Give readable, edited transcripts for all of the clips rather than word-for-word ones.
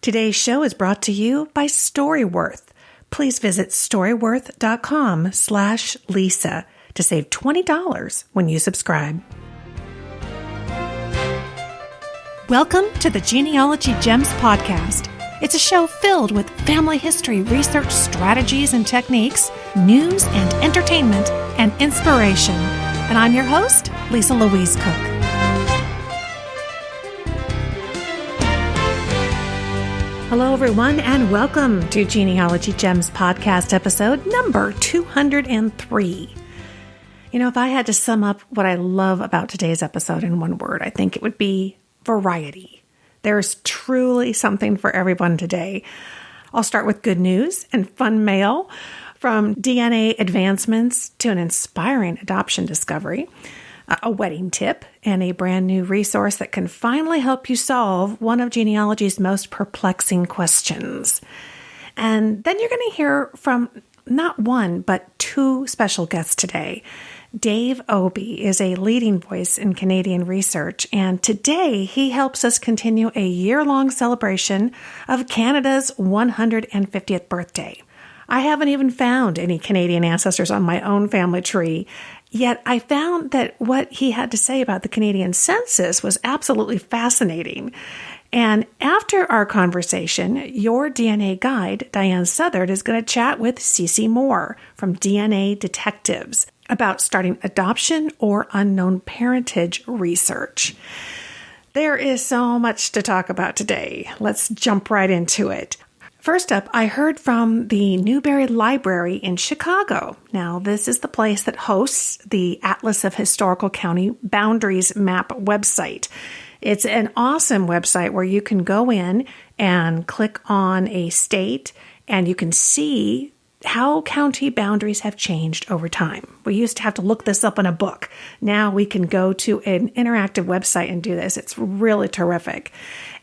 Today's show is brought to you by Storyworth. Please visit storyworth.com/Lisa to save $20 when you subscribe. Welcome to the Genealogy Gems podcast. It's a show filled with family history research strategies and techniques, news and entertainment, and inspiration. And I'm your host, Lisa Louise Cooke. Hello, everyone, and welcome to Genealogy Gems podcast episode number 203. You know, if I had to sum up what I love about today's episode in one word, I think it would be variety. There's truly something for everyone today. I'll start with good news and fun mail, from DNA advancements to an inspiring adoption discovery, a wedding tip, and a brand new resource that can finally help you solve one of genealogy's most perplexing questions. And then you're going to hear from not one, but two special guests today. Dave Obee is a leading voice in Canadian research, and today he helps us continue a year-long celebration of Canada's 150th birthday. I haven't even found any Canadian ancestors on my own family tree, yet I found that what he had to say about the Canadian census was absolutely fascinating. And after our conversation, your DNA guide, Diahan Southard, is going to chat with Cece Moore from DNA Detectives about starting adoption or unknown parentage research. There is so much to talk about today. Let's jump right into it. First up, I heard from the Newberry Library in Chicago. Now, this is the place that hosts the Atlas of Historical County Boundaries Map website. It's an awesome website where you can go in and click on a state and you can see how county boundaries have changed over time. We used to have to look this up in a book. Now we can go to an interactive website and do this. It's really terrific.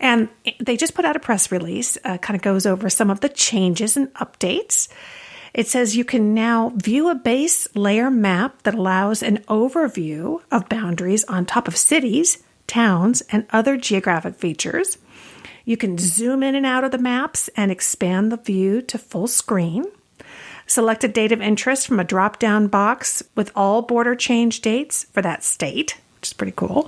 And they just put out a press release, kind of goes over some of the changes and updates. It says you can now view a base layer map that allows an overview of boundaries on top of cities, towns, and other geographic features. You can zoom in and out of the maps and expand the view to full screen. Select a date of interest from a drop-down box with all border change dates for that state, which is pretty cool,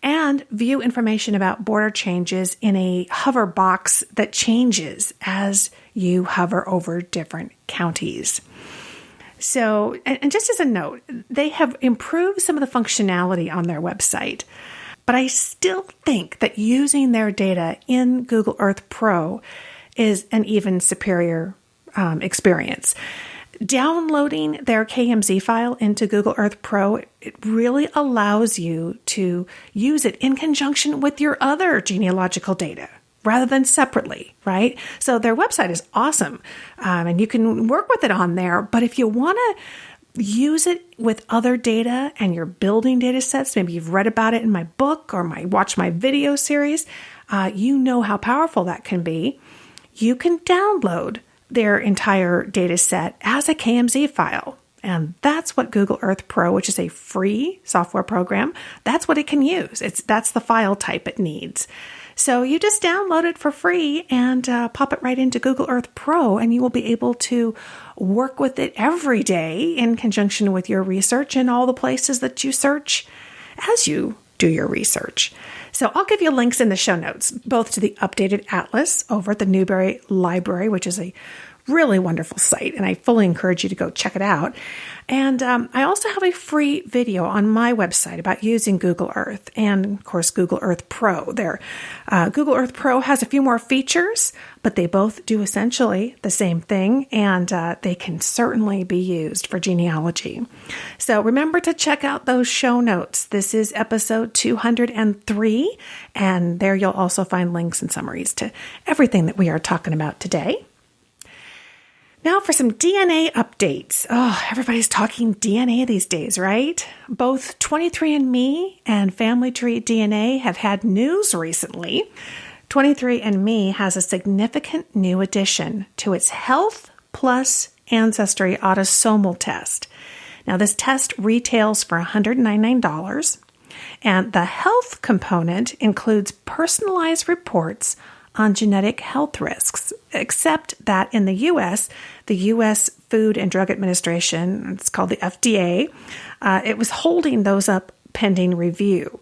and view information about border changes in a hover box that changes as you hover over different counties. So, and just as a note, they have improved some of the functionality on their website, but I still think that using their data in Google Earth Pro is an even superior experience. Downloading their KMZ file into Google Earth Pro, it really allows you to use it in conjunction with your other genealogical data rather than separately, right? So their website is awesome, and you can work with it on there. But if you want to use it with other data and you're building data sets, maybe you've read about it in my book or watch my video series, you know how powerful that can be. You can download their entire data set as a KMZ file. And that's what Google Earth Pro, which is a free software program, that's what it can use. That's the file type it needs. So you just download it for free and pop it right into Google Earth Pro, and you will be able to work with it every day in conjunction with your research in all the places that you search as you do your research. So I'll give you links in the show notes, both to the updated atlas over at the Newberry Library, which is a really wonderful site, and I fully encourage you to go check it out. And I also have a free video on my website about using Google Earth and, of course, Google Earth Pro. Google Earth Pro has a few more features, but they both do essentially the same thing, and they can certainly be used for genealogy. So remember to check out those show notes. This is episode 203, and there you'll also find links and summaries to everything that we are talking about today. Now for some DNA updates. Oh, everybody's talking DNA these days, right? Both 23andMe and Family Tree DNA have had news recently. 23andMe has a significant new addition to its Health Plus Ancestry autosomal test. Now, this test retails for $199, and the health component includes personalized reports on genetic health risks, except that in the U.S. Food and Drug Administration, it's called the FDA, it was holding those up pending review.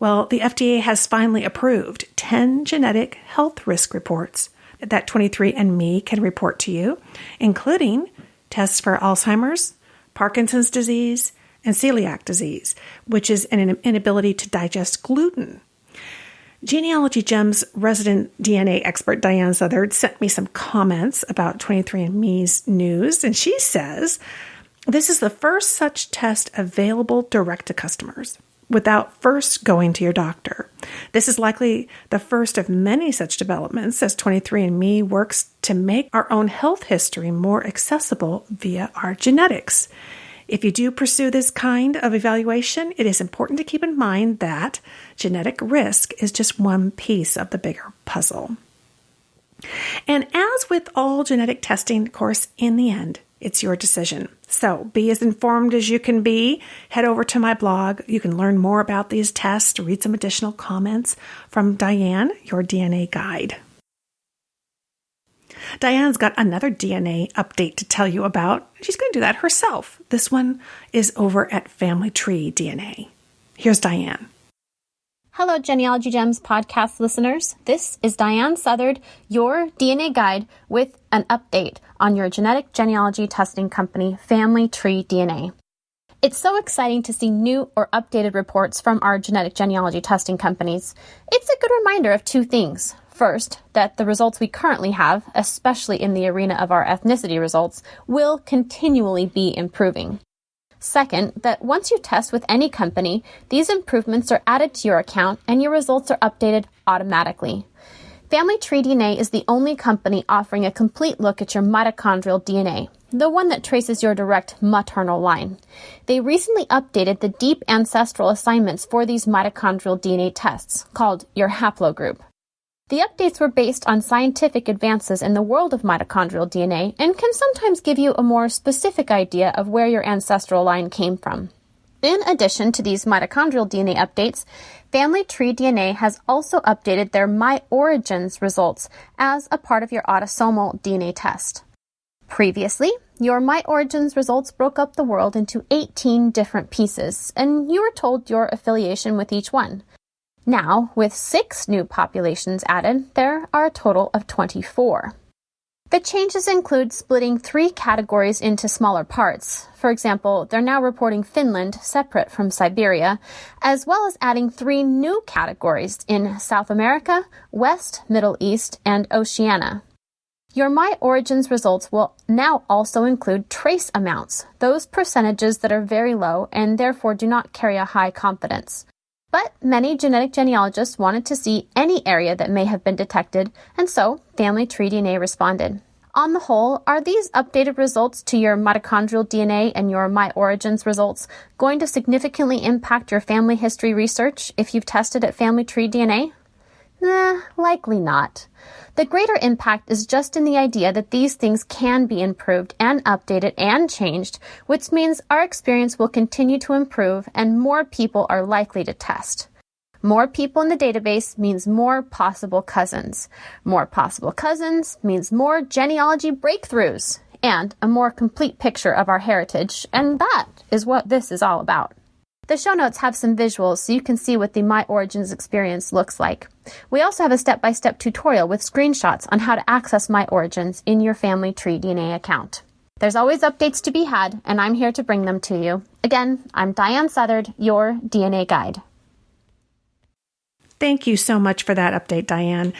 Well, the FDA has finally approved 10 genetic health risk reports that 23andMe can report to you, including tests for Alzheimer's, Parkinson's disease, and celiac disease, which is an inability to digest gluten. Genealogy Gems resident DNA expert Diahan Southard sent me some comments about 23andMe's news, and she says, this is the first such test available direct to customers without first going to your doctor. This is likely the first of many such developments as 23andMe works to make our own health history more accessible via our genetics. If you do pursue this kind of evaluation, it is important to keep in mind that genetic risk is just one piece of the bigger puzzle. And as with all genetic testing, of course, in the end, it's your decision. So be as informed as you can be. Head over to my blog. You can learn more about these tests, read some additional comments from Diahan, your DNA guide. Diahan's got another DNA update to tell you about. She's going to do that herself. This one is over at Family Tree DNA. Here's Diahan. Hello, Genealogy Gems podcast listeners. This is Diahan Southard, your DNA guide, with an update on your genetic genealogy testing company, Family Tree DNA. It's so exciting to see new or updated reports from our genetic genealogy testing companies. It's a good reminder of two things. First, that the results we currently have, especially in the arena of our ethnicity results, will continually be improving. Second, that once you test with any company, these improvements are added to your account and your results are updated automatically. Family Tree DNA is the only company offering a complete look at your mitochondrial DNA, the one that traces your direct maternal line. They recently updated the deep ancestral assignments for these mitochondrial DNA tests, called your haplogroup. The updates were based on scientific advances in the world of mitochondrial DNA and can sometimes give you a more specific idea of where your ancestral line came from. In addition to these mitochondrial DNA updates, Family Tree DNA has also updated their My Origins results as a part of your autosomal DNA test. Previously, your My Origins results broke up the world into 18 different pieces, and you were told your affiliation with each one. Now, with 6 new populations added, there are a total of 24. The changes include splitting 3 categories into smaller parts. For example, they're now reporting Finland separate from Siberia, as well as adding 3 new categories in South America, West, Middle East, and Oceania. Your My Origins results will now also include trace amounts, those percentages that are very low and therefore do not carry a high confidence. But many genetic genealogists wanted to see any area that may have been detected, and so Family Tree DNA responded. On the whole, are these updated results to your mitochondrial DNA and your My Origins results going to significantly impact your family history research if you've tested at Family Tree DNA? Likely not. The greater impact is just in the idea that these things can be improved and updated and changed, which means our experience will continue to improve and more people are likely to test. More people in the database means more possible cousins. More possible cousins means more genealogy breakthroughs and a more complete picture of our heritage, and that is what this is all about. The show notes have some visuals so you can see what the My Origins experience looks like. We also have a step-by-step tutorial with screenshots on how to access My Origins in your Family Tree DNA account. There's always updates to be had, and I'm here to bring them to you. Again, I'm Diahan Southard, your DNA guide. Thank you so much for that update, Diahan.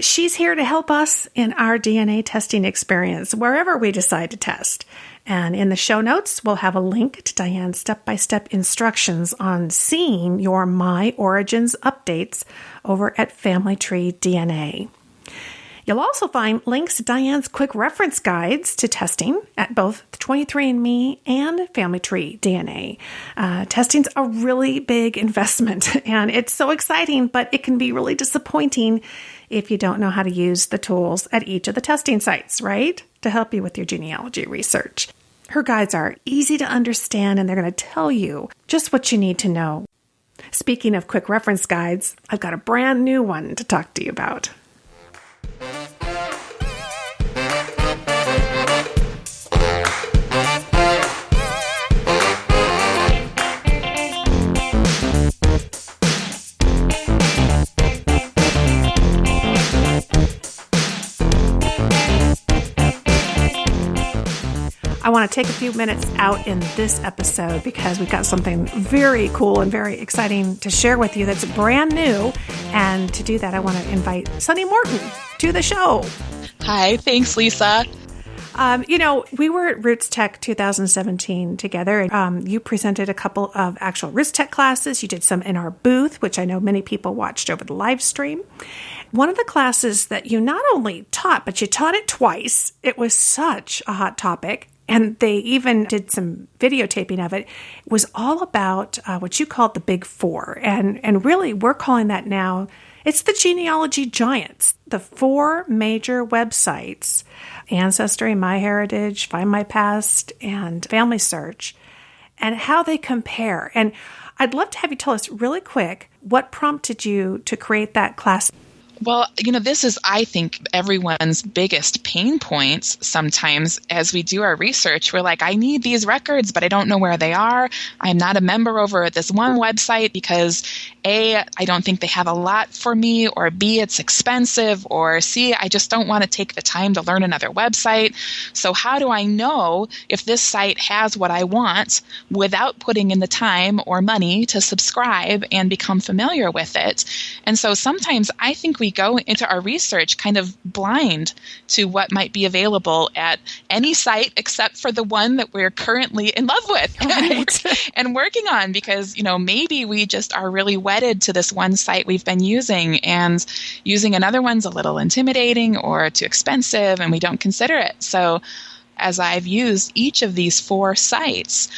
She's here to help us in our DNA testing experience, wherever we decide to test. And in the show notes, we'll have a link to Diahan's step-by-step instructions on seeing your My Origins updates over at Family Tree DNA. You'll also find links to Diahan's quick reference guides to testing at both 23andMe and Family Tree DNA. Testing's a really big investment, and it's so exciting, but it can be really disappointing if you don't know how to use the tools at each of the testing sites, right? To help you with your genealogy research. Her guides are easy to understand, and they're going to tell you just what you need to know. Speaking of quick reference guides, I've got a brand new one to talk to you about. I want to take a few minutes out in this episode because we've got something very cool and very exciting to share with you that's brand new. And to do that, I want to invite Sunny Morton to the show. Hi, thanks, Lisa. We were at Roots Tech 2017 together. You presented a couple of actual Roots Tech classes. You did some in our booth, which I know many people watched over the live stream. One of the classes that you not only taught, but you taught it twice. It was such a hot topic. And they even did some videotaping of it. It was all about what you called the Big Four. And really, we're calling that now, it's the Genealogy Giants, the four major websites, Ancestry, MyHeritage, Find My Past, and Family Search, and how they compare. And I'd love to have you tell us really quick what prompted you to create that class. Well, this is, I think, everyone's biggest pain points sometimes as we do our research. We're like, I need these records, but I don't know where they are. I'm not a member over at this one website because A, I don't think they have a lot for me, or B, it's expensive, or C, I just don't want to take the time to learn another website. So how do I know if this site has what I want without putting in the time or money to subscribe and become familiar with it? And so sometimes I think we go into our research kind of blind to what might be available at any site except for the one that we're currently in love with and working on, because, maybe we just are really wedded to this one site we've been using, and using another one's a little intimidating or too expensive and we don't consider it. So as I've used each of these four sites,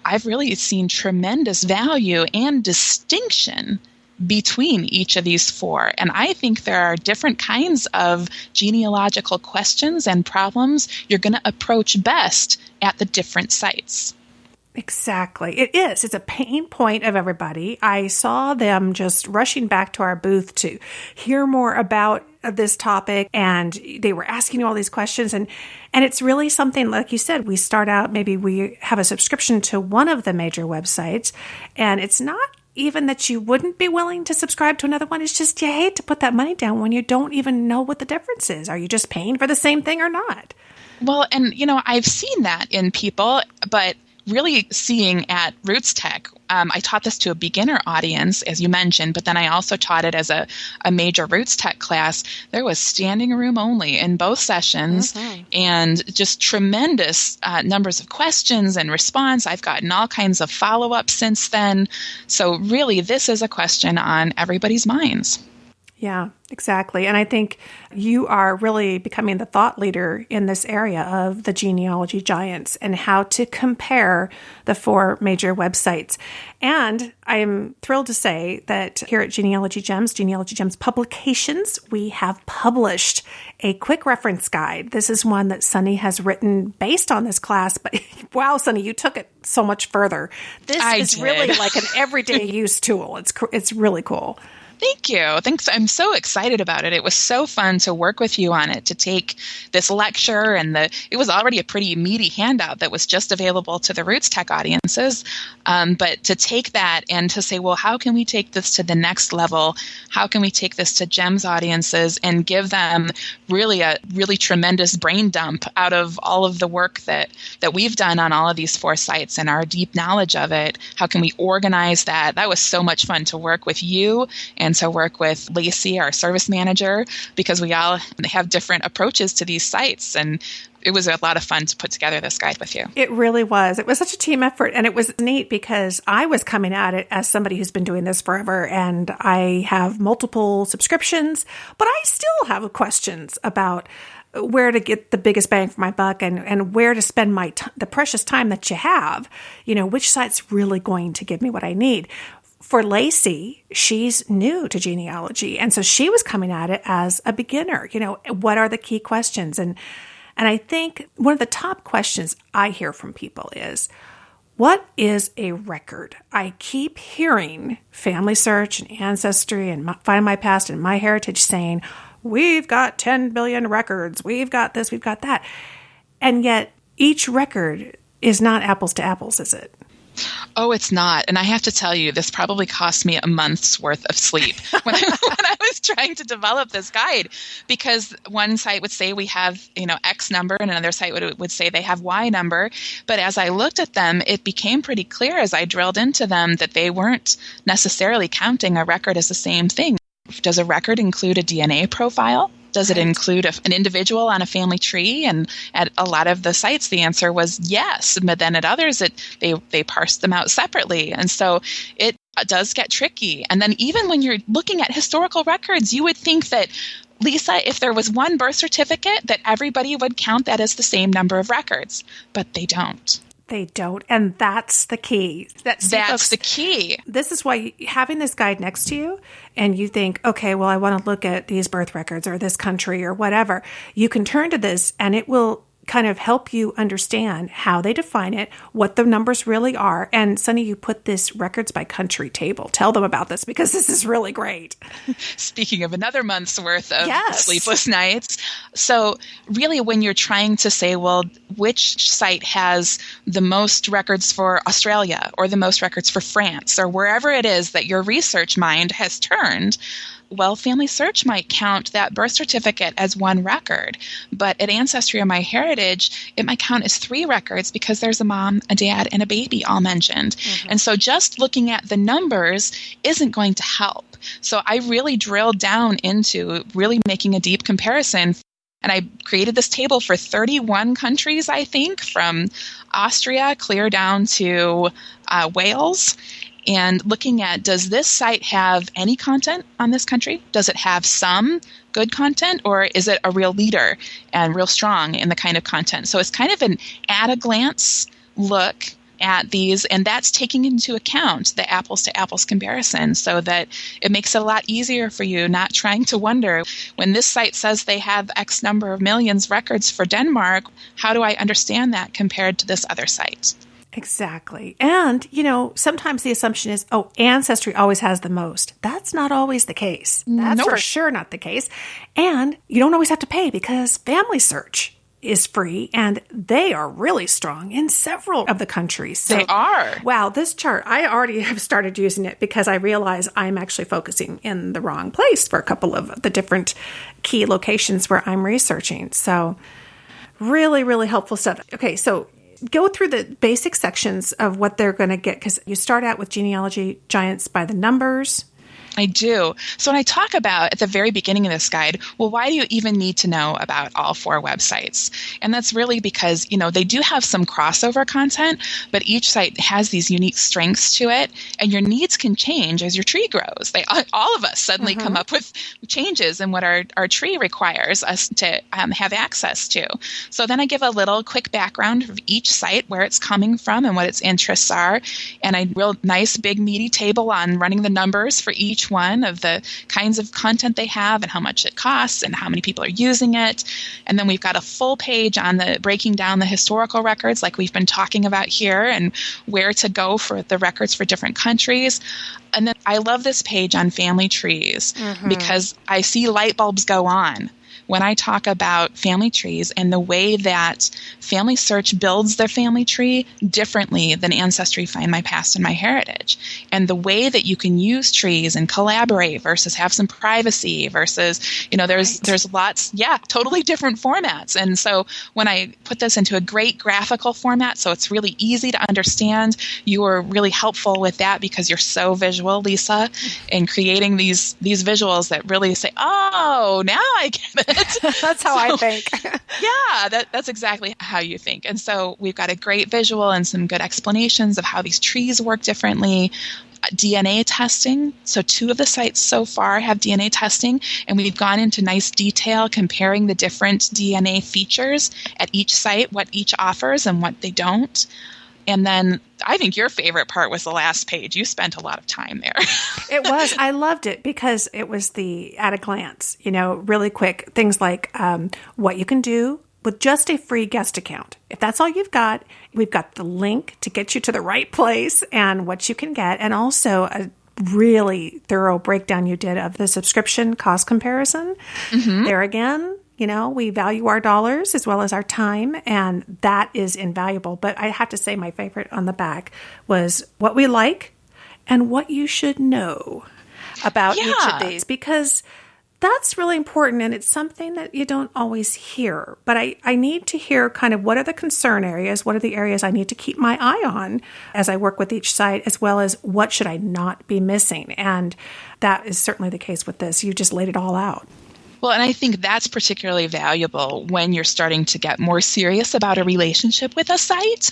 I've really seen tremendous value and distinction between each of these four. And I think there are different kinds of genealogical questions and problems you're going to approach best at the different sites. Exactly. It is. It's a pain point of everybody. I saw them just rushing back to our booth to hear more about this topic, and they were asking you all these questions. And it's really something, like you said, we start out, maybe we have a subscription to one of the major websites, and it's not even that you wouldn't be willing to subscribe to another one. It's just you hate to put that money down when you don't even know what the difference is. Are you just paying for the same thing or not? Well, and, I've seen that in people, but really seeing at Roots Tech, I taught this to a beginner audience, as you mentioned, but then I also taught it as a major Roots Tech class. There was standing room only in both sessions, and just tremendous numbers of questions and response. I've gotten all kinds of follow-up since then. So really, this is a question on everybody's minds. Yeah, exactly. And I think you are really becoming the thought leader in this area of the genealogy giants and how to compare the four major websites. And I'm thrilled to say that here at Genealogy Gems Publications, we have published a quick reference guide. This is one that Sunny has written based on this class. But wow, Sunny, you took it so much further. This is really like an everyday use tool. It's really cool. Thank you. Thanks. I'm so excited about it. It was so fun to work with you on it, to take this lecture, and it was already a pretty meaty handout that was just available to the Roots Tech audiences. But to take that and to say, well, how can we take this to the next level? How can we take this to GEMS audiences and give them really a really tremendous brain dump out of all of the work that we've done on all of these four sites and our deep knowledge of it? How can we organize that? That was so much fun to work with you and to work with Lacey, our service manager, because we all have different approaches to these sites. And it was a lot of fun to put together this guide with you. It really was. It was such a team effort. And it was neat because I was coming at it as somebody who's been doing this forever. And I have multiple subscriptions, but I still have questions about where to get the biggest bang for my buck and where to spend the precious time that you have. Which site's really going to give me what I need. For Lacey, she's new to genealogy, and so she was coming at it as a beginner. What are the key questions? And I think one of the top questions I hear from people is, what is a record? I keep hearing Family Search and Ancestry and Find My Past and MyHeritage saying, we've got 10 billion records, we've got this, we've got that. And yet each record is not apples to apples, is it? Oh, it's not. And I have to tell you, this probably cost me a month's worth of sleep when I was trying to develop this guide, because one site would say we have, X number, and another site would say they have Y number. But as I looked at them, it became pretty clear as I drilled into them that they weren't necessarily counting a record as the same thing. Does a record include a DNA profile? Does it include an individual on a family tree? And at a lot of the sites, the answer was yes. But then at others, they parsed them out separately. And so it does get tricky. And then even when you're looking at historical records, you would think that, Lisa, if there was one birth certificate, that everybody would count that as the same number of records. But they don't. They don't. And that's the key. That's the key. This is why having this guide next to you and you think, okay, well, I want to look at these birth records or this country or whatever, you can turn to this and it will kind of help you understand how they define it, what the numbers really are. And Sunny, you put this records by country table. Tell them about this because this is really great. Speaking of another month's worth of sleepless nights. So really when you're trying to say, well, which site has the most records for Australia or the most records for France or wherever it is that your research mind has turned, well, Family Search might count that birth certificate as one record, but at Ancestry or MyHeritage, it might count as 3 records because there's a mom, a dad, and a baby all mentioned. Mm-hmm. And so just looking at the numbers isn't going to help. So I really drilled down into really making a deep comparison. And I created this table for 31 countries, I think, from Austria clear down to Wales. And looking at, does this site have any content on this country? Does it have some good content, or is it a real leader and real strong in the kind of content? So it's kind of an at-a-glance look at these, and that's taking into account the apples-to-apples comparison so that it makes it a lot easier for you, not trying to wonder, when this site says they have X number of millions records for Denmark, how do I understand that compared to this other site? Exactly. And, sometimes the assumption is, Ancestry always has the most. That's not always the case. That's for sure not the case. And you don't always have to pay because Family Search is free and they are really strong in several of the countries. So, they are. Wow, this chart, I already have started using it because I realize I'm actually focusing in the wrong place for a couple of the different key locations where I'm researching. So really, really helpful stuff. Okay, so go through the basic sections of what they're going to get, because you start out with Genealogy Giants by the numbers. I do. So when I talk about at the very beginning of this guide, well, why do you even need to know about all 4 websites? And that's really because, they do have some crossover content, but each site has these unique strengths to it, and your needs can change as your tree grows. All of us suddenly come up with changes in what our tree requires us to have access to. So then I give a little quick background of each site, where it's coming from and what its interests are, and a real nice big meaty table on running the numbers for each one of the kinds of content they have and how much it costs and how many people are using it. And then we've got a full page on the breaking down the historical records like we've been talking about here and where to go for the records for different countries. And then I love this page on family trees because I see light bulbs go on when I talk about family trees and the way that Family Search builds their family tree differently than Ancestry, Find My Past, and MyHeritage. And the way that you can use trees and collaborate versus have some privacy versus, there's lots, totally different formats. And so when I put this into a great graphical format, so it's really easy to understand, you were really helpful with that because you're so visual, Lisa, in creating these visuals that really say, oh, now I get it. That's how I think. That's exactly how you think. And so we've got a great visual and some good explanations of how these trees work differently. DNA testing. So 2 of the sites so far have DNA testing, and we've gone into nice detail comparing the different DNA features at each site, what each offers and what they don't. And then I think your favorite part was the last page. You spent a lot of time there. It was. I loved it because it was the at a glance, really quick things like what you can do with just a free guest account. If that's all you've got, we've got the link to get you to the right place and what you can get. And also a really thorough breakdown you did of the subscription cost comparison. There again, we value our dollars as well as our time, and that is invaluable. But I have to say my favorite on the back was what we like and what you should know. about each of these, because that's really important, and it's something that you don't always hear. But I need to hear kind of what are the concern areas, what are the areas I need to keep my eye on as I work with each site, as well as what should I not be missing. And that is certainly the case with this. You just laid it all out. Well, and I think that's particularly valuable when you're starting to get more serious about a relationship with a site,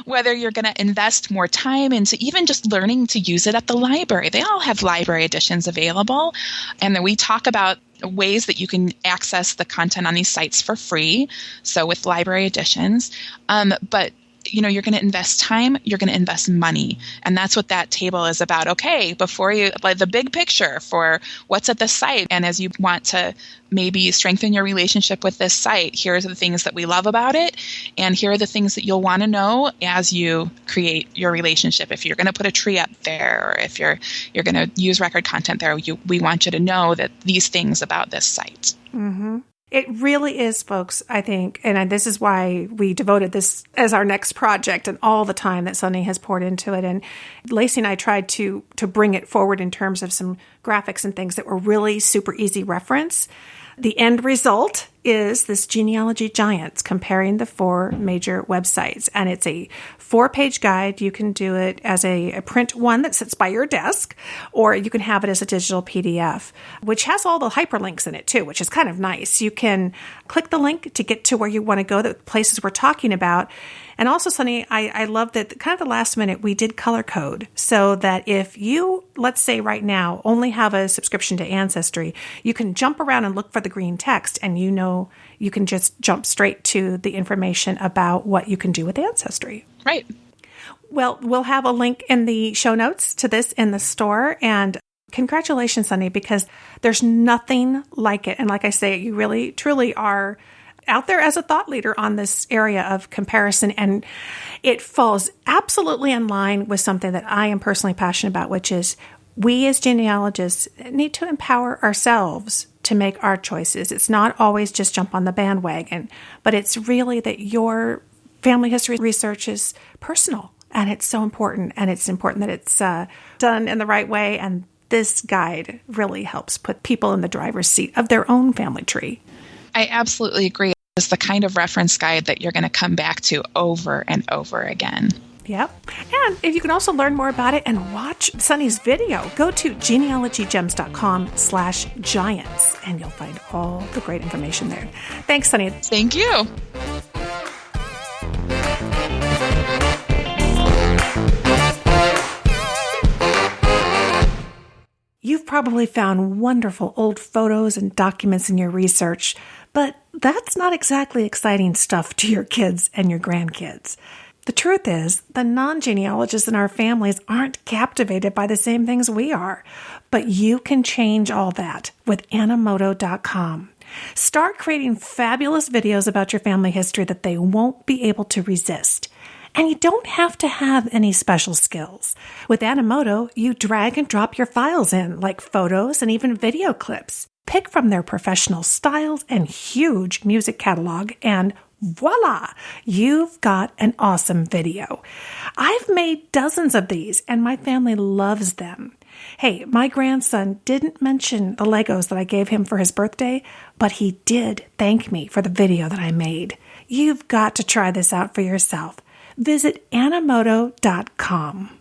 whether you're going to invest more time into even just learning to use it at the library. They all have library editions available. And then we talk about ways that you can access the content on these sites for free. So with library editions, but you're going to invest time, you're going to invest money. And that's what that table is about. Okay, before you, like the big picture for what's at the site. And as you want to maybe strengthen your relationship with this site, here are the things that we love about it. And here are the things that you'll want to know as you create your relationship. If you're going to put a tree up there, or if you're going to use record content there, we want you to know that these things about this site. Mm-hmm. It really is, folks, I think, and this is why we devoted this as our next project and all the time that Sunny has poured into it. And Lacey and I tried to bring it forward in terms of some graphics and things that were really super easy reference. The end result is this Genealogy Giants, comparing the 4 major websites. And it's a 4-page guide. You can do it as a print one that sits by your desk, or you can have it as a digital PDF, which has all the hyperlinks in it too, which is kind of nice. You can click the link to get to where you want to go, the places we're talking about. And also, Sunny, I love that kind of the last minute we did color code so that if you, let's say right now, only have a subscription to Ancestry, you can jump around and look for the green text, and you can just jump straight to the information about what you can do with Ancestry. Right. Well, we'll have a link in the show notes to this in the store. And congratulations, Sunny, because there's nothing like it. And like I say, you really, truly are out there as a thought leader on this area of comparison. And it falls absolutely in line with something that I am personally passionate about, which is we as genealogists need to empower ourselves to make our choices. It's not always just jump on the bandwagon, but it's really that your family history research is personal, and it's so important. And it's important that it's done in the right way. And this guide really helps put people in the driver's seat of their own family tree. I absolutely agree. It's the kind of reference guide that you're going to come back to over and over again. Yep. And if you can also learn more about it and watch Sunny's video, go to genealogygems.com/giants, and you'll find all the great information there. Thanks, Sunny. Thank you. You've probably found wonderful old photos and documents in your research, but that's not exactly exciting stuff to your kids and your grandkids. The truth is, the non-genealogists in our families aren't captivated by the same things we are, but you can change all that with Animoto.com. Start creating fabulous videos about your family history that they won't be able to resist. And you don't have to have any special skills. With Animoto, you drag and drop your files in, like photos and even video clips. Pick from their professional styles and huge music catalog, and voila, you've got an awesome video. I've made dozens of these, and my family loves them. Hey, my grandson didn't mention the Legos that I gave him for his birthday, but he did thank me for the video that I made. You've got to try this out for yourself. Visit Animoto.com.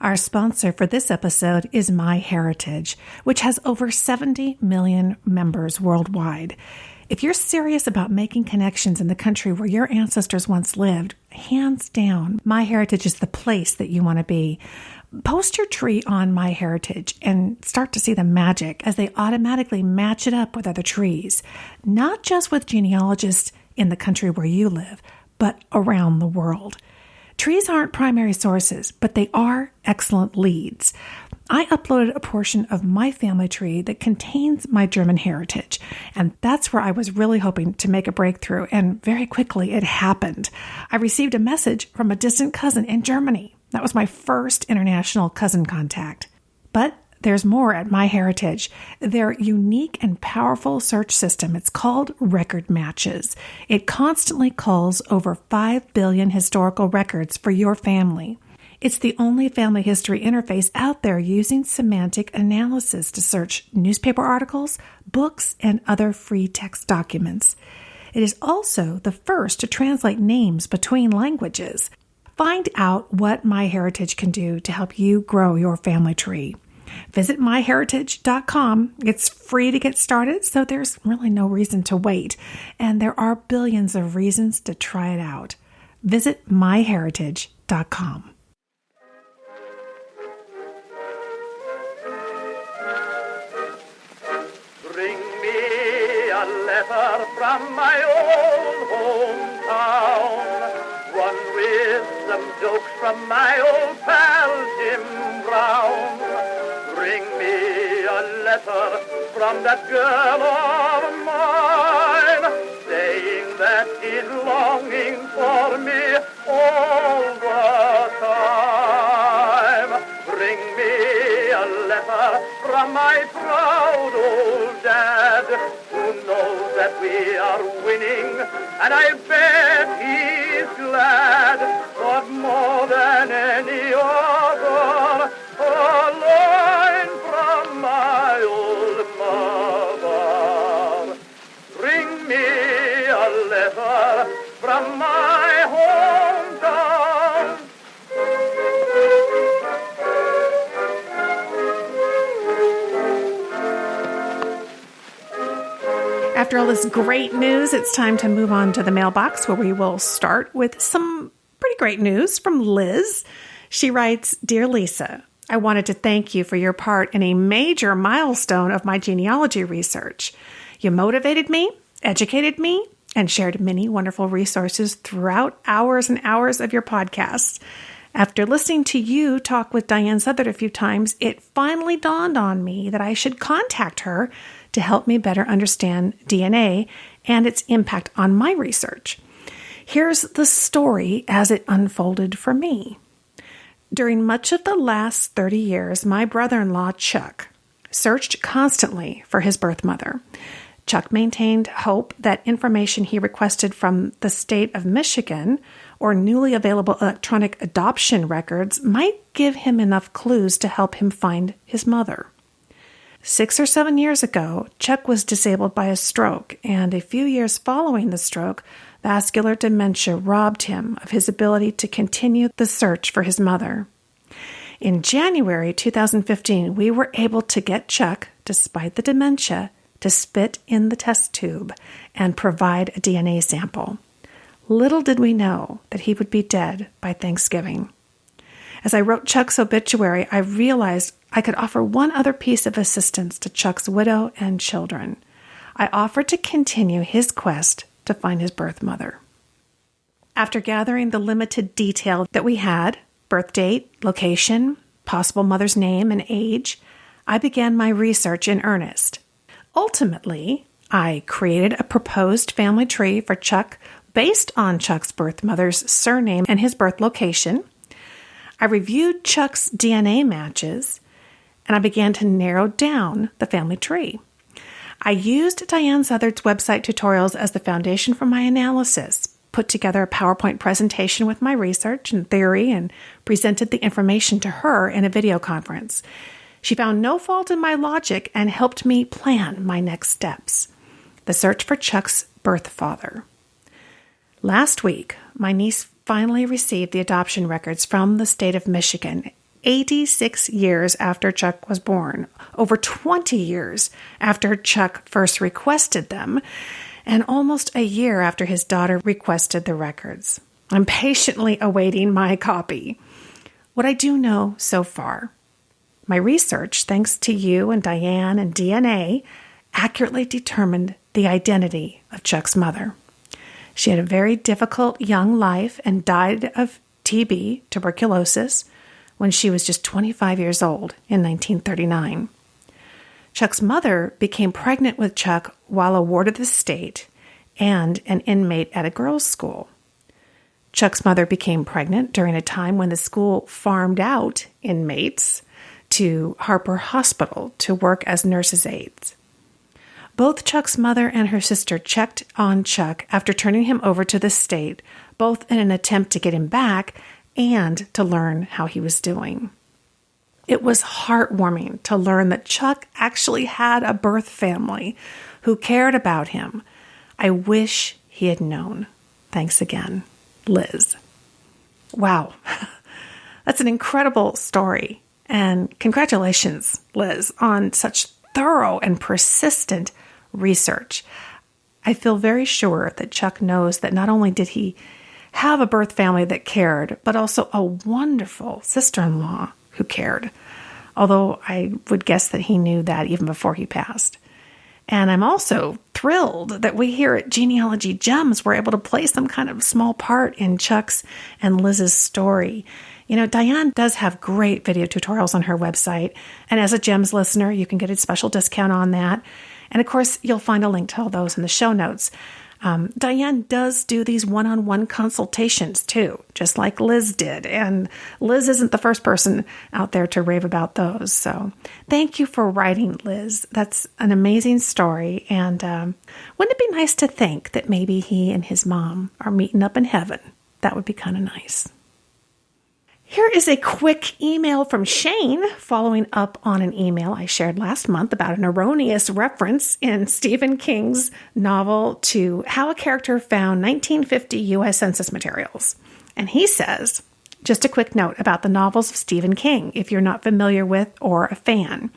Our sponsor for this episode is MyHeritage, which has over 70 million members worldwide. If you're serious about making connections in the country where your ancestors once lived, hands down, MyHeritage is the place that you want to be. Post your tree on MyHeritage and start to see the magic as they automatically match it up with other trees, not just with genealogists in the country where you live, but around the world. Trees aren't primary sources, but they are excellent leads. I uploaded a portion of my family tree that contains my German heritage, and that's where I was really hoping to make a breakthrough, and very quickly it happened. I received a message from a distant cousin in Germany. That was my first international cousin contact. But there's more at MyHeritage. Their unique and powerful search system, it's called Record Matches. It constantly culls over 5 billion historical records for your family. It's the only family history interface out there using semantic analysis to search newspaper articles, books, and other free text documents. It is also the first to translate names between languages. Find out what MyHeritage can do to help you grow your family tree. Visit myheritage.com. It's free to get started, so there's really no reason to wait. And there are billions of reasons to try it out. Visit myheritage.com. Bring me a letter from my old hometown, one with some jokes from my old pal Jim Brown. Bring me a letter from that girl of mine, saying that she's longing for me all the time. Bring me a letter from my proud old dad, who knows that we are winning, and I bet he's glad, but more than any other, a line from my old mother. Bring me a letter from my hometown. After all this great news, it's time to move on to the mailbox, where we will start with some pretty great news from Liz. She writes, "Dear Lisa, I wanted to thank you for your part in a major milestone of my genealogy research. You motivated me, educated me, and shared many wonderful resources throughout hours and hours of your podcasts. After listening to you talk with Diahan Southard a few times, it finally dawned on me that I should contact her to help me better understand DNA and its impact on my research. Here's the story as it unfolded for me. During much of the last 30 years, my brother-in-law, Chuck, searched constantly for his birth mother. Chuck maintained hope that information he requested from the state of Michigan or newly available electronic adoption records might give him enough clues to help him find his mother. 6 or 7 years ago, Chuck was disabled by a stroke, and a few years following the stroke, vascular dementia robbed him of his ability to continue the search for his mother. In January 2015, we were able to get Chuck, despite the dementia, to spit in the test tube and provide a DNA sample. Little did we know that he would be dead by Thanksgiving. As I wrote Chuck's obituary, I realized I could offer one other piece of assistance to Chuck's widow and children. I offered to continue his quest to find his birth mother. After gathering the limited detail that we had, birth date, location, possible mother's name, and age, I began my research in earnest. Ultimately, I created a proposed family tree for Chuck based on Chuck's birth mother's surname and his birth location. I reviewed Chuck's DNA matches, and I began to narrow down the family tree. I used Diahan Southard's website tutorials as the foundation for my analysis, put together a PowerPoint presentation with my research and theory, and presented the information to her in a video conference. She found no fault in my logic and helped me plan my next steps. The search for Chuck's birth father. Last week, my niece finally received the adoption records from the state of Michigan, 86 years after Chuck was born, over 20 years after Chuck first requested them, and almost a year after his daughter requested the records. I'm patiently awaiting my copy. What I do know so far. My research, thanks to you and Diahan and DNA, accurately determined the identity of Chuck's mother. She had a very difficult young life and died of TB, tuberculosis, when she was just 25 years old in 1939. Chuck's mother became pregnant with Chuck while a ward of the state and an inmate at a girls' school. Chuck's mother became pregnant during a time when the school farmed out inmates to Harper Hospital to work as nurses' aides. Both Chuck's mother and her sister checked on Chuck after turning him over to the state, both in an attempt to get him back and to learn how he was doing. It was heartwarming to learn that Chuck actually had a birth family who cared about him. I wish he had known. Thanks again, Liz. Wow, that's an incredible story. And congratulations, Liz, on such thorough and persistent research. I feel very sure that Chuck knows that not only did he have a birth family that cared, but also a wonderful sister-in-law who cared. Although I would guess that he knew that even before he passed. And I'm also thrilled that we here at Genealogy Gems were able to play some kind of small part in Chuck's and Liz's story. You know, Diahan does have great video tutorials on her website. And as a Gems listener, you can get a special discount on that. And of course, you'll find a link to all those in the show notes. Diahan does do these one-on-one consultations too, just like Liz did. And Liz isn't the first person out there to rave about those. So thank you for writing, Liz. That's an amazing story. And wouldn't it be nice to think that maybe he and his mom are meeting up in heaven? That would be kind of nice. Here is a quick email from Shane following up on an email I shared last month about an erroneous reference in Stephen King's novel to how a character found 1950 U.S. Census materials. And he says, just a quick note about the novels of Stephen King, if you're not familiar with or a fan.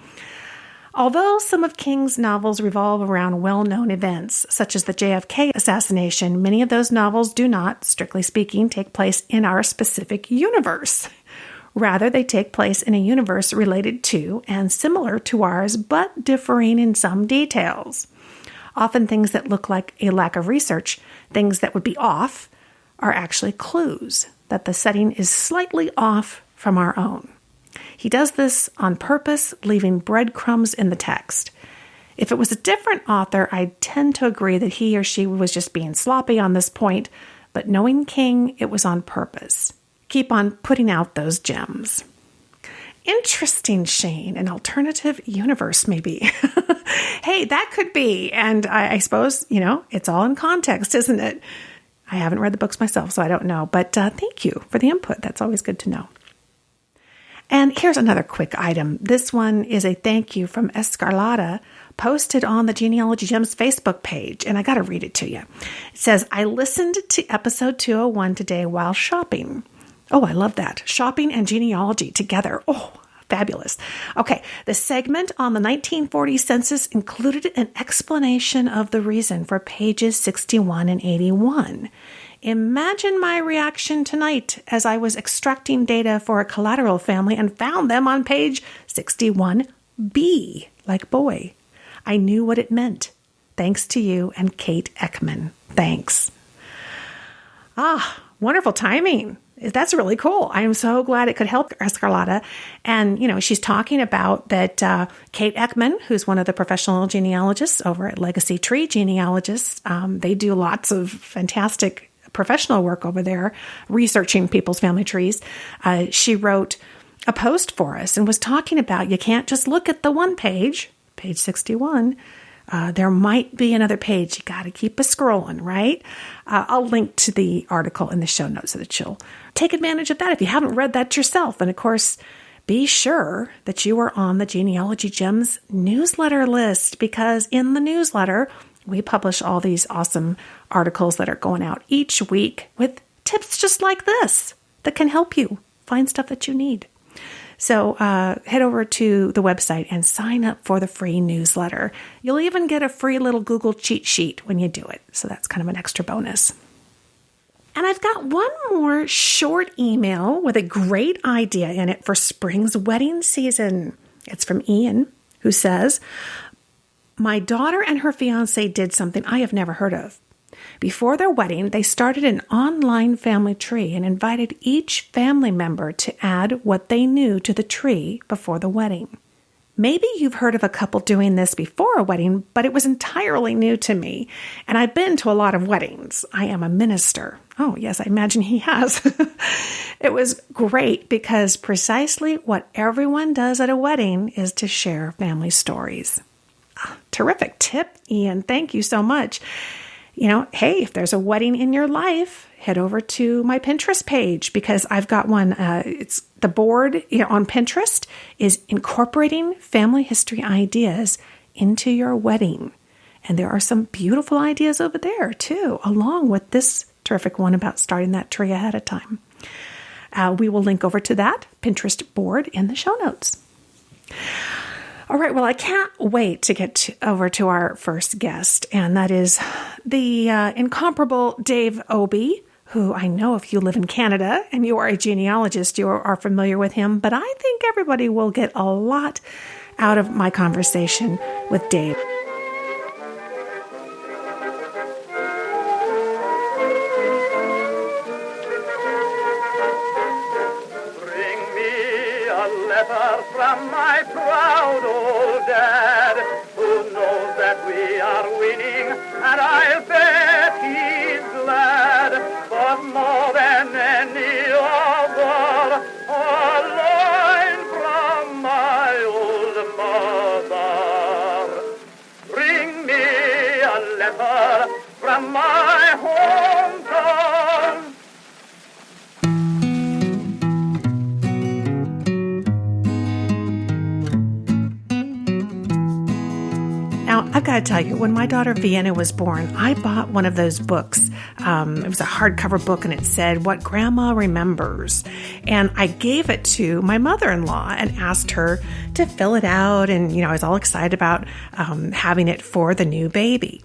Although some of King's novels revolve around well-known events, such as the JFK assassination, many of those novels do not, strictly speaking, take place in our specific universe. Rather, they take place in a universe related to and similar to ours, but differing in some details. Often things that look like a lack of research, things that would be off, are actually clues that the setting is slightly off from our own. He does this on purpose, leaving breadcrumbs in the text. If it was a different author, I'd tend to agree that he or she was just being sloppy on this point, but knowing King, it was on purpose. Keep on putting out those gems. Interesting, Shane, an alternative universe maybe. Hey, that could be, and I suppose, it's all in context, isn't it? I haven't read the books myself, so I don't know, but thank you for the input. That's always good to know. And here's another quick item. This one is a thank you from Escarlata posted on the Genealogy Gems Facebook page, and I got to read it to you. It says, I listened to episode 201 today while shopping. Oh, I love that. Shopping and genealogy together. Oh, fabulous. Okay, the segment on the 1940 census included an explanation of the reason for pages 61 and 81. Imagine my reaction tonight as I was extracting data for a collateral family and found them on page 61B, like boy. I knew what it meant. Thanks to you and Kate Ekman. Thanks. Ah, wonderful timing. That's really cool. I am so glad it could help Escarlata. And, she's talking about that Kate Ekman, who's one of the professional genealogists over at Legacy Tree Genealogists, they do lots of fantastic professional work over there, researching people's family trees. She wrote a post for us and was talking about you can't just look at the one page, page 61. There might be another page. You got to keep scrolling, right? I'll link to the article in the show notes so that you'll take advantage of that if you haven't read that yourself. And of course, be sure that you are on the Genealogy Gems newsletter list, because in the newsletter, we publish all these awesome articles that are going out each week with tips just like this that can help you find stuff that you need. So head over to the website and sign up for the free newsletter. You'll even get a free little Google cheat sheet when you do it. So that's kind of an extra bonus. And I've got one more short email with a great idea in it for spring's wedding season. It's from Ian, who says, my daughter and her fiancé did something I have never heard of. Before their wedding, they started an online family tree and invited each family member to add what they knew to the tree before the wedding. Maybe you've heard of a couple doing this before a wedding, but it was entirely new to me. And I've been to a lot of weddings. I am a minister. Oh, yes, I imagine he has. It was great because precisely what everyone does at a wedding is to share family stories. Terrific tip, Ian. Thank you so much. Hey, if there's a wedding in your life, head over to my Pinterest page because I've got one. It's the board on Pinterest is incorporating family history ideas into your wedding. And there are some beautiful ideas over there too, along with this terrific one about starting that tree ahead of time. We will link over to that Pinterest board in the show notes. All right, well, I can't wait to get over to our first guest, and that is the incomparable Dave Obee, who I know if you live in Canada and you are a genealogist, you are familiar with him, but I think everybody will get a lot out of my conversation with Dave. From my proud old dad, who knows that we are winning, and I'll bet he's glad. But more than any other, a line from my old mother. Bring me a letter from my hometown. Now, I've got to tell you, when my daughter Vienna was born, I bought one of those books. It was a hardcover book, and it said, What Grandma Remembers. And I gave it to my mother-in-law and asked her to fill it out. And, I was all excited about having it for the new baby.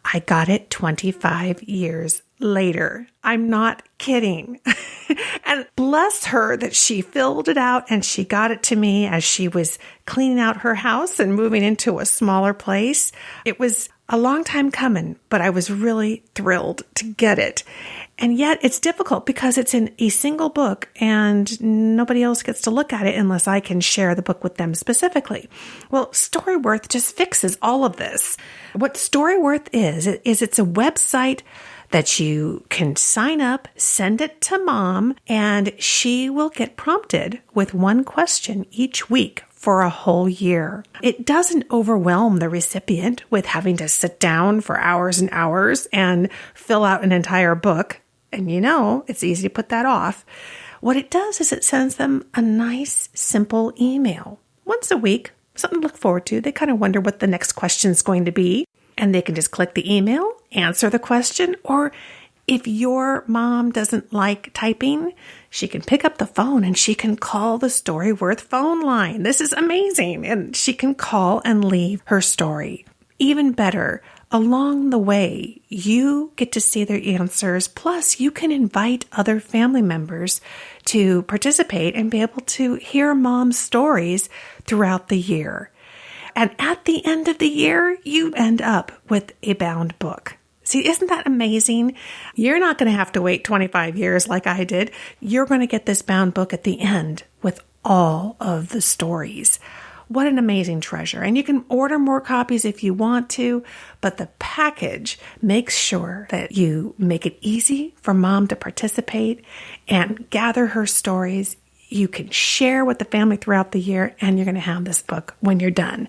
I got it 25 years later. I'm not kidding. And bless her that she filled it out and she got it to me as she was cleaning out her house and moving into a smaller place. It was a long time coming, but I was really thrilled to get it. And yet it's difficult because it's in a single book and nobody else gets to look at it unless I can share the book with them specifically. Well, Storyworth just fixes all of this. What Storyworth is it's a website that you can sign up, send it to mom, and she will get prompted with one question each week for a whole year. It doesn't overwhelm the recipient with having to sit down for hours and hours and fill out an entire book. And it's easy to put that off. What it does is it sends them a nice, simple email once a week, something to look forward to. They kind of wonder what the next question is going to be. And they can just click the email, answer the question, or if your mom doesn't like typing, she can pick up the phone and she can call the Storyworth phone line. This is amazing. And she can call and leave her story. Even better, along the way, you get to see their answers. Plus, you can invite other family members to participate and be able to hear mom's stories throughout the year. And at the end of the year, you end up with a bound book. See, isn't that amazing? You're not going to have to wait 25 years like I did. You're going to get this bound book at the end with all of the stories. What an amazing treasure. And you can order more copies if you want to, but the package makes sure that you make it easy for mom to participate and gather her stories. You can share with the family throughout the year, and you're going to have this book when you're done.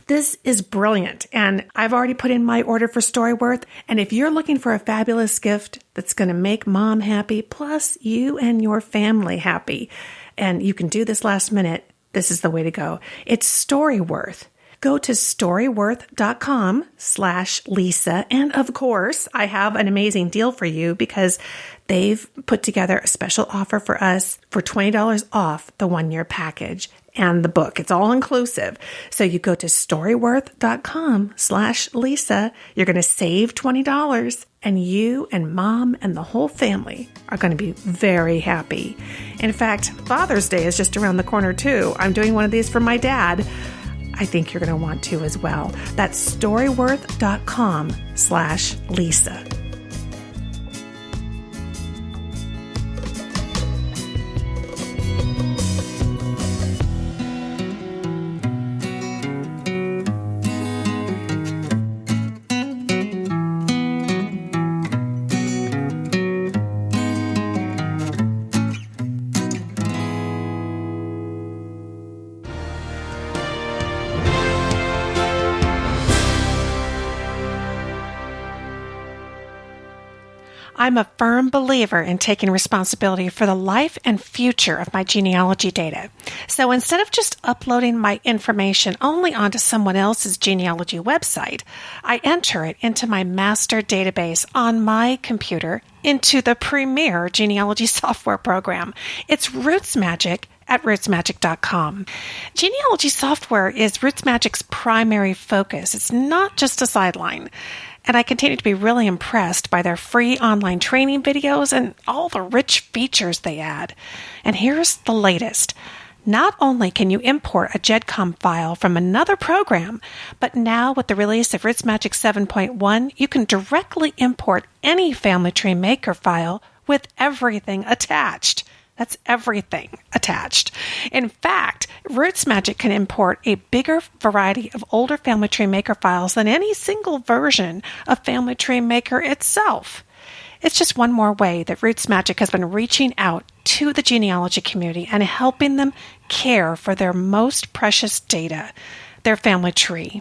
This is brilliant, and I've already put in my order for Storyworth, and if you're looking for a fabulous gift that's going to make mom happy, plus you and your family happy, and you can do this last minute, this is the way to go. It's Storyworth. Go to storyworth.com/Lisa. And of course, I have an amazing deal for you because they've put together a special offer for us for $20 off the 1-year package and the book. It's all inclusive. So you go to storyworth.com/Lisa. You're going to save $20 and you and mom and the whole family are going to be very happy. In fact, Father's Day is just around the corner too. I'm doing one of these for my dad. I think you're going to want to as well. That's storyworth.com/Lisa. I'm a firm believer in taking responsibility for the life and future of my genealogy data. So instead of just uploading my information only onto someone else's genealogy website, I enter it into my master database on my computer into the premier genealogy software program. It's Roots Magic at rootsmagic.com. Genealogy software is Roots Magic's primary focus. It's not just a sideline. And I continue to be really impressed by their free online training videos and all the rich features they add. And here's the latest. Not only can you import a GEDCOM file from another program, but now with the release of Roots Magic 7.1, you can directly import any Family Tree Maker file with everything attached. That's everything attached. In fact, Roots Magic can import a bigger variety of older Family Tree Maker files than any single version of Family Tree Maker itself. It's just one more way that Roots Magic has been reaching out to the genealogy community and helping them care for their most precious data, their family tree.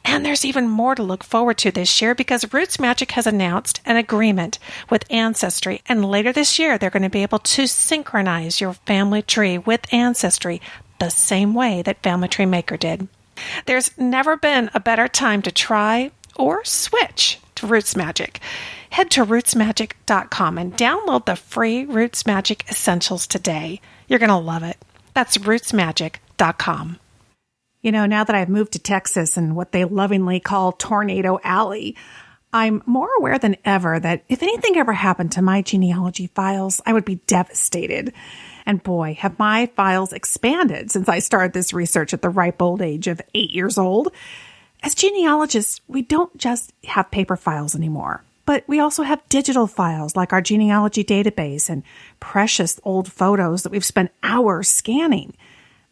And there's even more to look forward to this year because Roots Magic has announced an agreement with Ancestry, and later this year they're going to be able to synchronize your family tree with Ancestry the same way that Family Tree Maker did. There's never been a better time to try or switch to Roots Magic. Head to rootsmagic.com and download the free Roots Magic Essentials today. You're going to love it. That's rootsmagic.com. You know, now that I've moved to Texas and what they lovingly call Tornado Alley, I'm more aware than ever that if anything ever happened to my genealogy files, I would be devastated. And boy, have my files expanded since I started this research at the ripe old age of 8 years old. As genealogists, we don't just have paper files anymore, but we also have digital files like our genealogy database and precious old photos that we've spent hours scanning.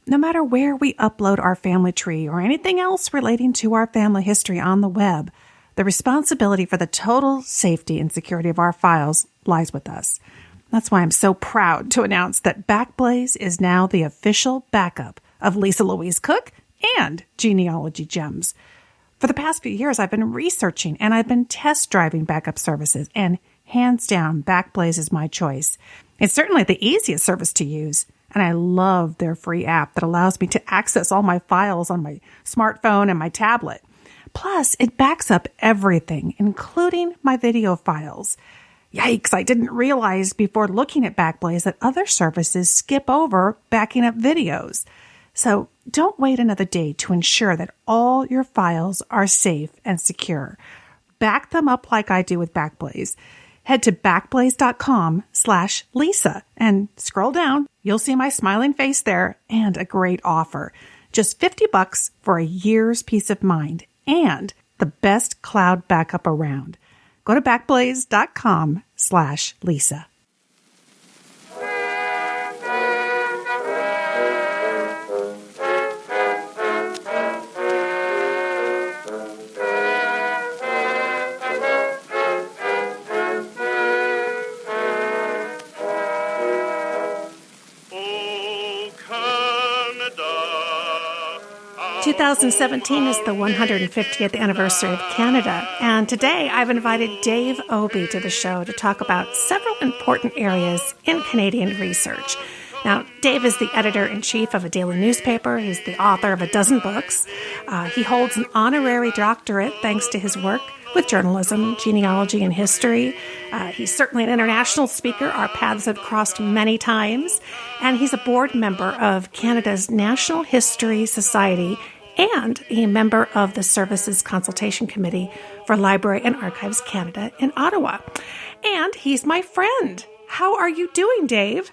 No matter where we upload our family tree or anything else relating to our family history on the web, the responsibility for the total safety and security of our files lies with us. That's why I'm so proud to announce that Backblaze is now the official backup of Lisa Louise Cooke and Genealogy Gems. For the past few years, I've been researching and I've been test driving backup services, and hands down, Backblaze is my choice. It's certainly the easiest service to use. And I love their free app that allows me to access all my files on my smartphone and my tablet. Plus, it backs up everything, including my video files. Yikes, I didn't realize before looking at Backblaze that other services skip over backing up videos. So don't wait another day to ensure that all your files are safe and secure. Back them up like I do with Backblaze. Head to backblaze.com/Lisa and scroll down. You'll see my smiling face there and a great offer. Just $50 for a year's peace of mind and the best cloud backup around. Go to backblaze.com/Lisa. 2017 is the 150th anniversary of Canada, and today I've invited Dave Obee to the show to talk about several important areas in Canadian research. Now, Dave is the editor-in-chief of a daily newspaper. He's the author of a dozen books. He holds an honorary doctorate thanks to his work with journalism, genealogy, and history. He's certainly an international speaker. Our paths have crossed many times. And he's a board member of Canada's National History Society and a member of the Services Consultation Committee for Library and Archives Canada in Ottawa. And he's my friend. How are you doing, Dave?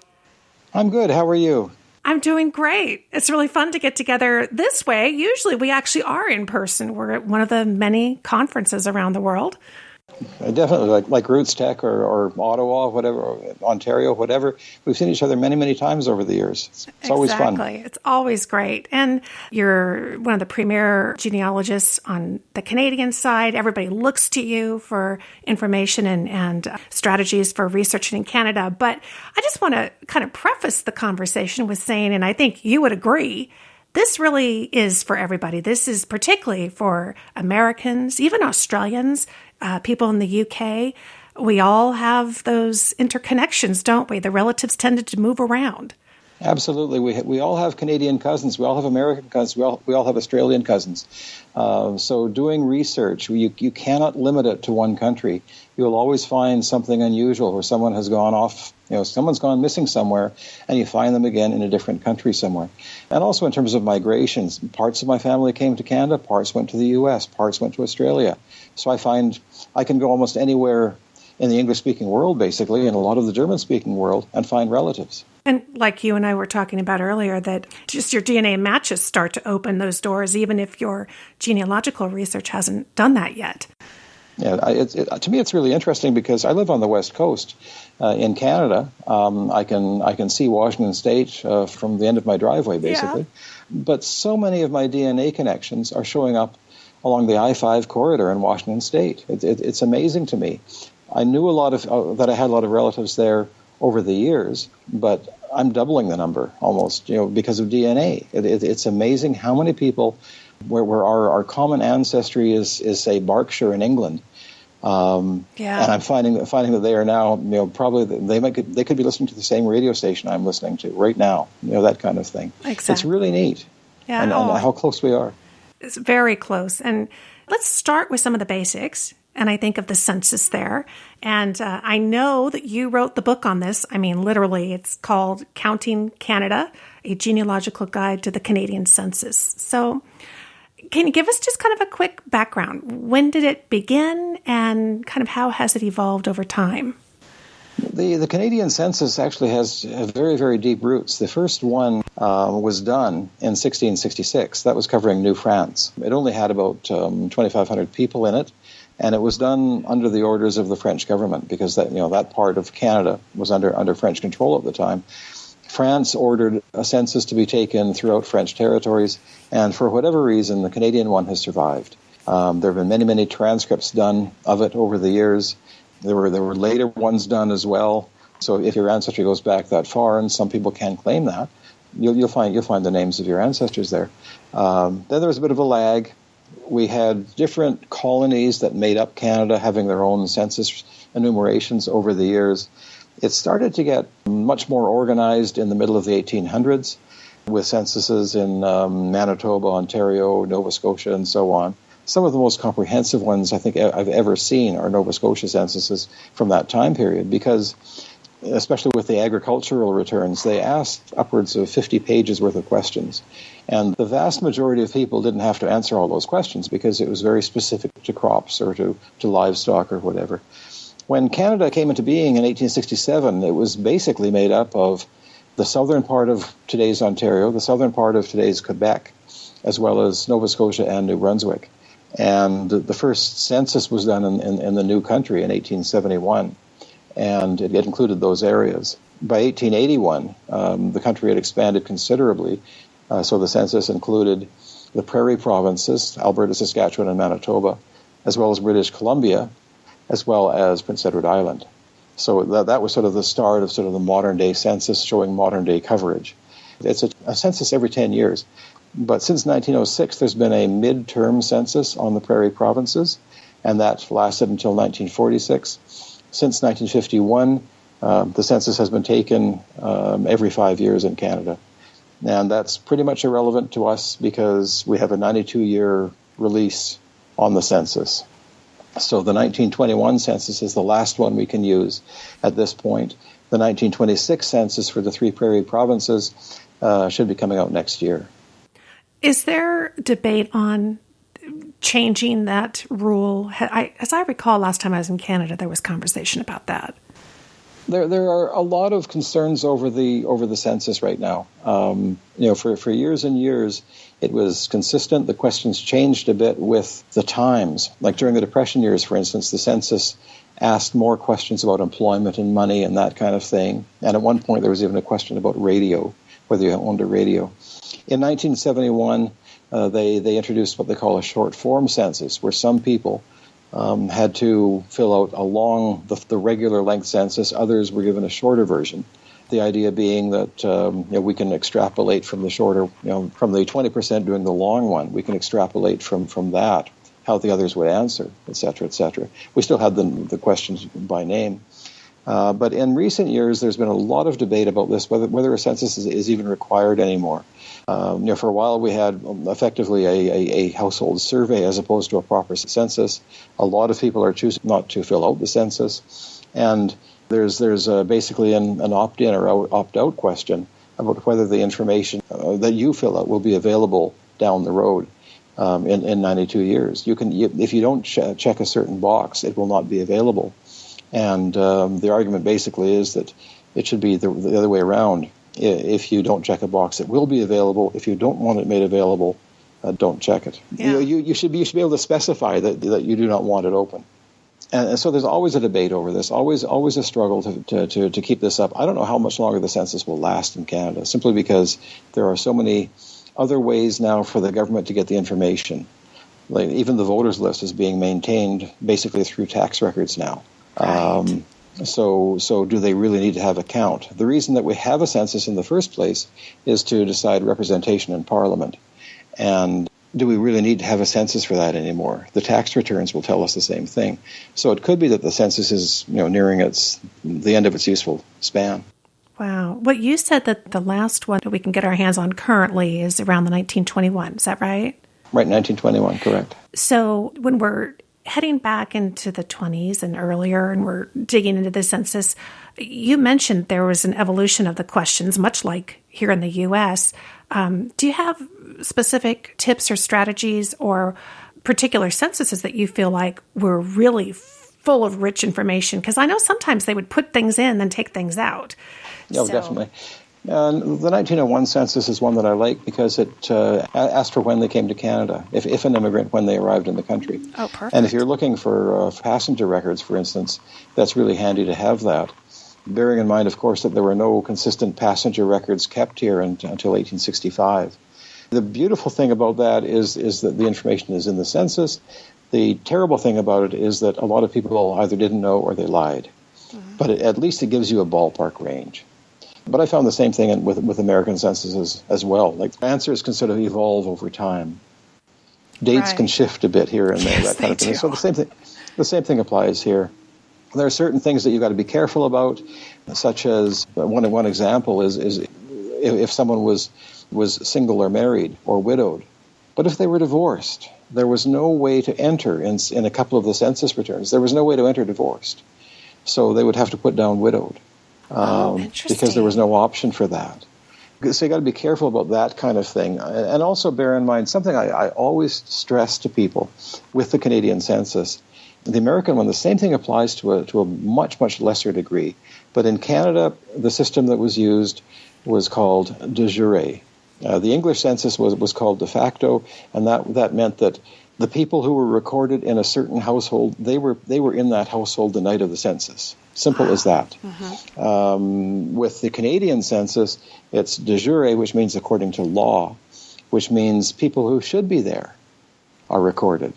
I'm good. How are you? I'm doing great. It's really fun to get together this way. Usually we actually are in person. We're at one of the many conferences around the world. Definitely, like Roots Tech or Ottawa, whatever, or Ontario, whatever. We've seen each other many, many times over the years. It's always fun. Exactly. It's always great. And you're one of the premier genealogists on the Canadian side. Everybody looks to you for information and strategies for researching in Canada. But I just want to kind of preface the conversation with saying, and I think you would agree, this really is for everybody. This is particularly for Americans, even Australians, people in the UK. we all have those interconnections, don't we? The relatives tended to move around. Absolutely. We all have Canadian cousins. We all have American cousins. We all have Australian cousins. So doing research, you cannot limit it to one country. You'll always find something unusual where someone has gone off, someone's gone missing somewhere, and you find them again in a different country somewhere. And also in terms of migrations, parts of my family came to Canada, parts went to the U.S., parts went to Australia. So I find I can go almost anywhere in the English-speaking world, basically, and a lot of the German-speaking world, and find relatives. And like you and I were talking about earlier, that just your DNA matches start to open those doors, even if your genealogical research hasn't done that yet. Yeah, to me, it's really interesting because I live on the West Coast in Canada. I can see Washington State from the end of my driveway, basically. Yeah. But so many of my DNA connections are showing up along the I-5 corridor in Washington State. It's amazing to me. I knew that I had a lot of relatives there over the years, but I'm doubling the number almost, because of DNA. It's amazing how many people where our common ancestry is say Berkshire in England. And I'm finding that they are now, probably they could be listening to the same radio station I'm listening to right now, that kind of thing. Exactly. It's really neat. Yeah. And how close we are. It's very close. And let's start with some of the basics. And I think of the census there. And I know that you wrote the book on this. I mean, literally, it's called Counting Canada, A Genealogical Guide to the Canadian Census. So can you give us just kind of a quick background? When did it begin and kind of how has it evolved over time? The Canadian census actually has very, very deep roots. The first one was done in 1666. That was covering New France. It only had about 2,500 people in it. And it was done under the orders of the French government because that part of Canada was under French control at the time. France ordered a census to be taken throughout French territories, and for whatever reason, the Canadian one has survived. There have been many, many transcripts done of it over the years. There were later ones done as well. So if your ancestry goes back that far, and some people can claim that, you'll find the names of your ancestors there. Then there was a bit of a lag. We had different colonies that made up Canada having their own census enumerations over the years. It started to get much more organized in the middle of the 1800s with censuses in Manitoba, Ontario, Nova Scotia, and so on. Some of the most comprehensive ones I think I've ever seen are Nova Scotia censuses from that time period because, especially with the agricultural returns, they asked upwards of 50 pages worth of questions. And the vast majority of people didn't have to answer all those questions because it was very specific to crops or to livestock or whatever. When Canada came into being in 1867, it was basically made up of the southern part of today's Ontario, the southern part of today's Quebec, as well as Nova Scotia and New Brunswick. And the first census was done in the new country in 1871, and it included those areas. By 1881, the country had expanded considerably. So the census included the prairie provinces, Alberta, Saskatchewan, and Manitoba, as well as British Columbia, as well as Prince Edward Island. So that was sort of the start of sort of the modern-day census showing modern-day coverage. It's a census every 10 years. But since 1906, there's been a midterm census on the prairie provinces, and that lasted until 1946. Since 1951, the census has been taken every 5 years in Canada. And that's pretty much irrelevant to us because we have a 92-year release on the census. So the 1921 census is the last one we can use at this point. The 1926 census for the three prairie provinces should be coming out next year. Is there debate on changing that rule? As I recall, last time I was in Canada, there was conversation about that. There are a lot of concerns over the census right now. For years and years, it was consistent. The questions changed a bit with the times. Like during the Depression years, for instance, the census asked more questions about employment and money and that kind of thing. And at one point, there was even a question about radio, whether you owned a radio. In 1971, they introduced what they call a short form census, where some people had to fill out a long, the regular length census. Others were given a shorter version. The idea being that we can extrapolate from the shorter, from the 20% doing the long one, we can extrapolate from that how the others would answer, et cetera, et cetera. We still had the questions by name. But in recent years, there's been a lot of debate about this, whether a census is even required anymore. For a while, we had effectively a household survey as opposed to a proper census. A lot of people are choosing not to fill out the census. And there's basically an opt-in or opt-out question about whether the information that you fill out will be available down the road in 92 years. If you don't check a certain box, it will not be available. And the argument basically is that it should be the other way around. If you don't check a box, it will be available. If you don't want it made available, don't check it. Yeah. You should be able to specify that you do not want it open. And so there's always a debate over this, always a struggle to keep this up. I don't know how much longer the census will last in Canada, simply because there are so many other ways now for the government to get the information. Like even the voters list is being maintained basically through tax records now. Right. So do they really need to have a count? The reason that we have a census in the first place is to decide representation in Parliament. And do we really need to have a census for that anymore? The tax returns will tell us the same thing. So it could be that the census is nearing the end of its useful span. Wow. Well, you said that the last one that we can get our hands on currently is around the 1921. Is that right? Right, 1921, correct. So when we're heading back into the 20s and earlier, and we're digging into the census, you mentioned there was an evolution of the questions, much like here in the U.S. Do you have specific tips or strategies or particular censuses that you feel like were really full of rich information? Because I know sometimes they would put things in and take things out. Oh, definitely. The 1901 census is one that I like because it asked for when they came to Canada, if an immigrant, when they arrived in the country. Oh, perfect. And if you're looking for passenger records, for instance, that's really handy to have that. Bearing in mind, of course, that there were no consistent passenger records kept here until 1865. The beautiful thing about that is that the information is in the census. The terrible thing about it is that a lot of people either didn't know or they lied. Mm-hmm. But at least it gives you a ballpark range. But I found the same thing with American censuses as well. Like answers can sort of evolve over time. Dates can shift a bit here and there, that kind of thing. So the same thing applies here. There are certain things that you've got to be careful about, such as one example is if someone was single or married or widowed. But if they were divorced, there was no way to enter in a couple of the census returns. There was no way to enter divorced. So they would have to put down widowed. Because there was no option for that. So you got to be careful about that kind of thing. And also bear in mind something I always stress to people with the Canadian census. The American one, the same thing applies to a much, much lesser degree. But in Canada, the system that was used was called de jure. The English census was called de facto, and that meant that the people who were recorded in a certain household, they were in that household the night of the census. Simple as that. Mm-hmm. With the Canadian census, it's de jure, which means according to law, which means people who should be there are recorded.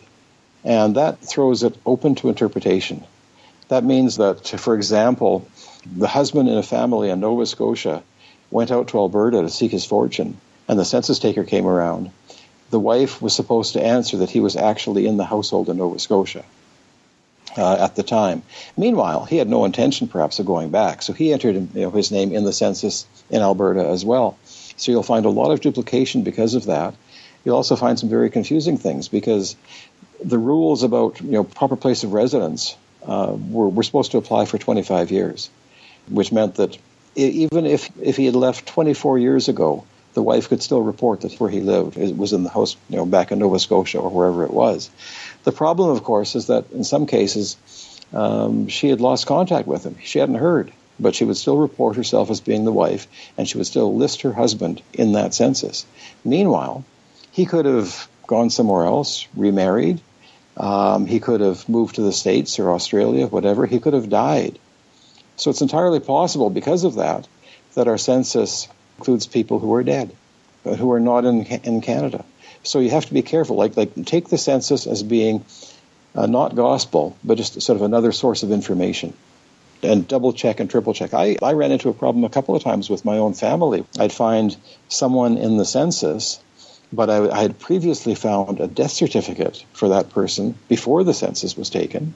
And that throws it open to interpretation. That means that, for example, the husband in a family in Nova Scotia went out to Alberta to seek his fortune, and the census taker came around. The wife was supposed to answer that he was actually in the household in Nova Scotia at the time. Meanwhile, he had no intention, perhaps, of going back, so he entered his name in the census in Alberta as well. So you'll find a lot of duplication because of that. You'll also find some very confusing things because the rules about proper place of residence were supposed to apply for 25 years, which meant that even if he had left 24 years ago, the wife could still report that where he lived it was in the house, back in Nova Scotia or wherever it was. The problem, of course, is that in some cases she had lost contact with him. She hadn't heard, but she would still report herself as being the wife, and she would still list her husband in that census. Meanwhile, he could have gone somewhere else, remarried. He could have moved to the States or Australia, whatever. He could have died. So it's entirely possible because of that our census includes people who are dead, who are not in Canada. So you have to be careful. Like take the census as being not gospel, but just sort of another source of information. And double check and triple check. I ran into a problem a couple of times with my own family. I'd find someone in the census But I had previously found a death certificate for that person before the census was taken.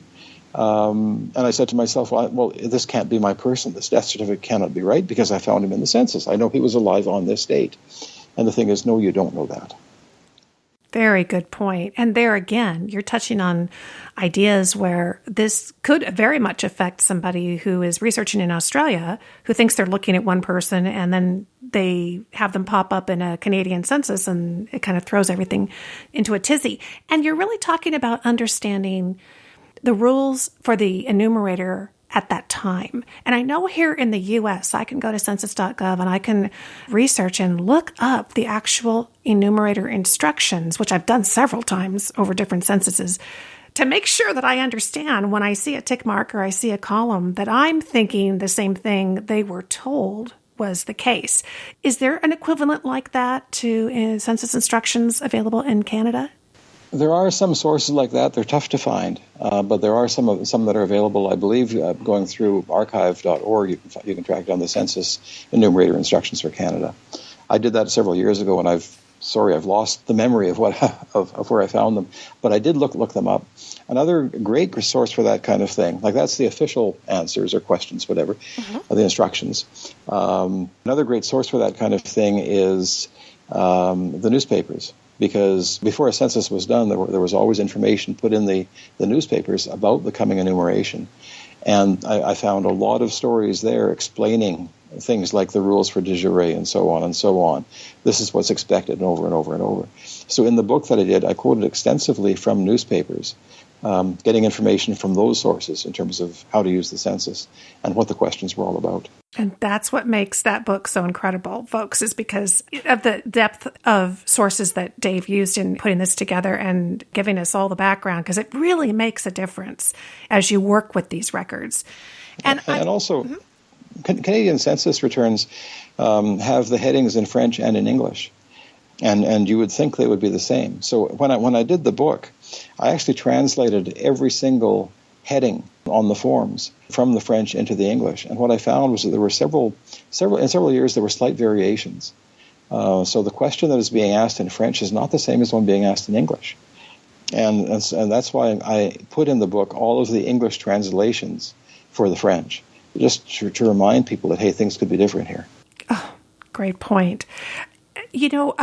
And I said to myself, well, this can't be my person. This death certificate cannot be right because I found him in the census. I know he was alive on this date. And the thing is, no, you don't know that. Very good point. And there again, you're touching on ideas where this could very much affect somebody who is researching in Australia, who thinks they're looking at one person, and then they have them pop up in a Canadian census, and it kind of throws everything into a tizzy. And you're really talking about understanding the rules for the enumerator at that time. And I know here in the U.S., I can go to census.gov and I can research and look up the actual enumerator instructions, which I've done several times over different censuses, to make sure that I understand when I see a tick mark or I see a column that I'm thinking the same thing they were told was the case. Is there an equivalent like that to census instructions available in Canada? There are some sources like that. They're tough to find, but there are some that are available. I believe going through archive.org, you can track down the census enumerator instructions for Canada. I did that several years ago, and I've lost the memory of where I found them. But I did look them up. Another great source for that kind of thing, like that's the official answers or questions, whatever, of the instructions. Another great source for that kind of thing is the newspapers. Because before a census was done, there was always information put in the newspapers about the coming enumeration. And I found a lot of stories there explaining things like the rules for de jure and so on and so on. This is what's expected, and over and over and over. So in the book that I did, I quoted extensively from newspapers, getting information from those sources in terms of how to use the census and what the questions were all about. And that's what makes that book so incredible, folks, is because of the depth of sources that Dave used in putting this together and giving us all the background, because it really makes a difference as you work with these records. And also, Canadian census returns have the headings in French and in English. And you would think they would be the same. So when I did the book, I actually translated every single heading on the forms from the French into the English. And what I found was that there were several years there were slight variations. So the question that is being asked in French is not the same as one being asked in English. And that's why I put in the book all of the English translations for the French, just to remind people that, hey, things could be different here. Oh, great point. You know,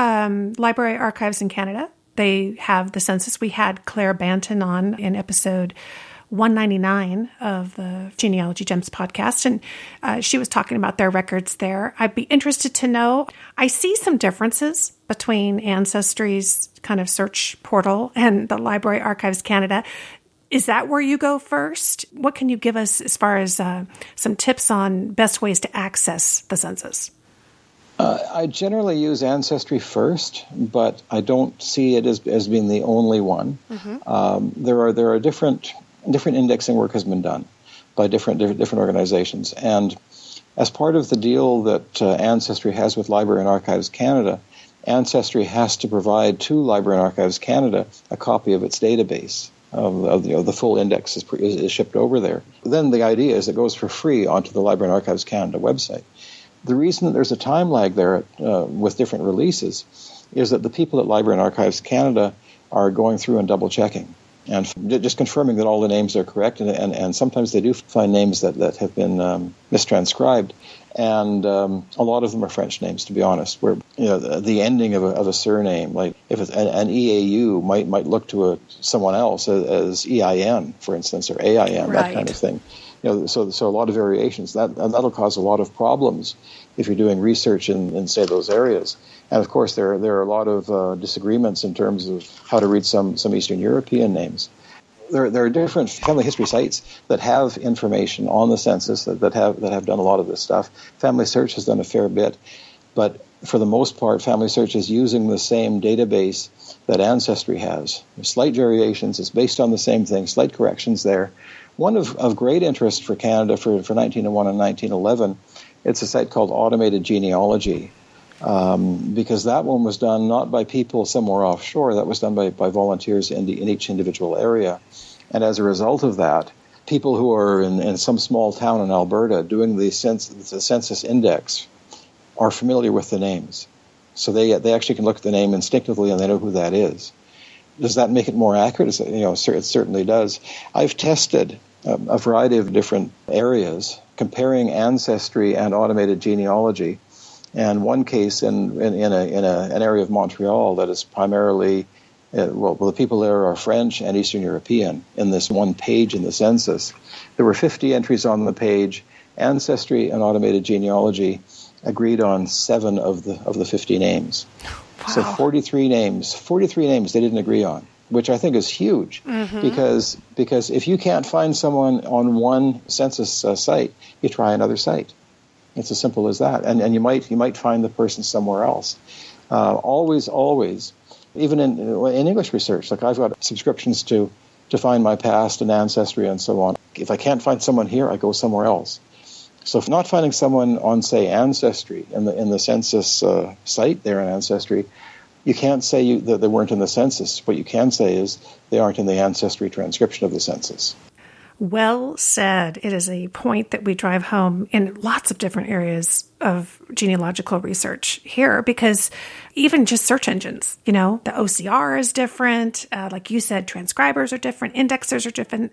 Library Archives in Canada, they have the census. We had Claire Banton on in episode 199 of the Genealogy Gems podcast, and she was talking about their records there. I'd be interested to know, I see some differences between Ancestry's kind of search portal and the Library Archives Canada. Is that where you go first? What can you give us as far as some tips on best ways to access the census? I generally use Ancestry first, but I don't see it as being the only one. There are different indexing work has been done by different organizations, and as part of the deal that Ancestry has with Library and Archives Canada, Ancestry has to provide to Library and Archives Canada a copy of its database. The full index is shipped over there. Then the idea is it goes for free onto the Library and Archives Canada website. The reason that there's a time lag there with different releases is that the people at Library and Archives Canada are going through and double-checking and just confirming that all the names are correct, and sometimes they do find names that have been mistranscribed, and a lot of them are French names, to be honest, where the ending of a surname, like if it's an EAU, might look to someone else as EIN, for instance, or AIN, right. That kind of thing. So a lot of variations. That'll cause a lot of problems if you're doing research in say, those areas. And, of course, there are a lot of disagreements in terms of how to read some Eastern European names. There are different family history sites that have information on the census that have done a lot of this stuff. Family Search has done a fair bit. But for the most part, Family Search is using the same database that Ancestry has. There's slight variations. It's based on the same thing, slight corrections there. One of great interest for Canada for 1901 and 1911, it's a site called Automated Genealogy, because that one was done not by people somewhere offshore. That was done by volunteers in each individual area. And as a result of that, people who are in some small town in Alberta doing the census index are familiar with the names. So they actually can look at the name instinctively and they know who that is. Does that make it more accurate? It certainly does. I've tested a variety of different areas, comparing Ancestry and automated genealogy. And one case in an area of Montreal that is primarily, the people there are French and Eastern European. In this one page in the census, there were 50 entries on the page. Ancestry and automated genealogy agreed on 7 of the 50 names. Wow. So 43 names they didn't agree on, which I think is huge, because if you can't find someone on one census site, you try another site. It's as simple as that, and you might find the person somewhere else. Always, even in English research, like I've got subscriptions to find my past and Ancestry and so on. If I can't find someone here, I go somewhere else. So if not finding someone on, say, Ancestry in the census site there in Ancestry, you can't say that they weren't in the census. What you can say is they aren't in the Ancestry transcription of the census. Well said. It is a point that we drive home in lots of different areas of genealogical research here, because even just search engines, the OCR is different. Like you said, transcribers are different, indexers are different,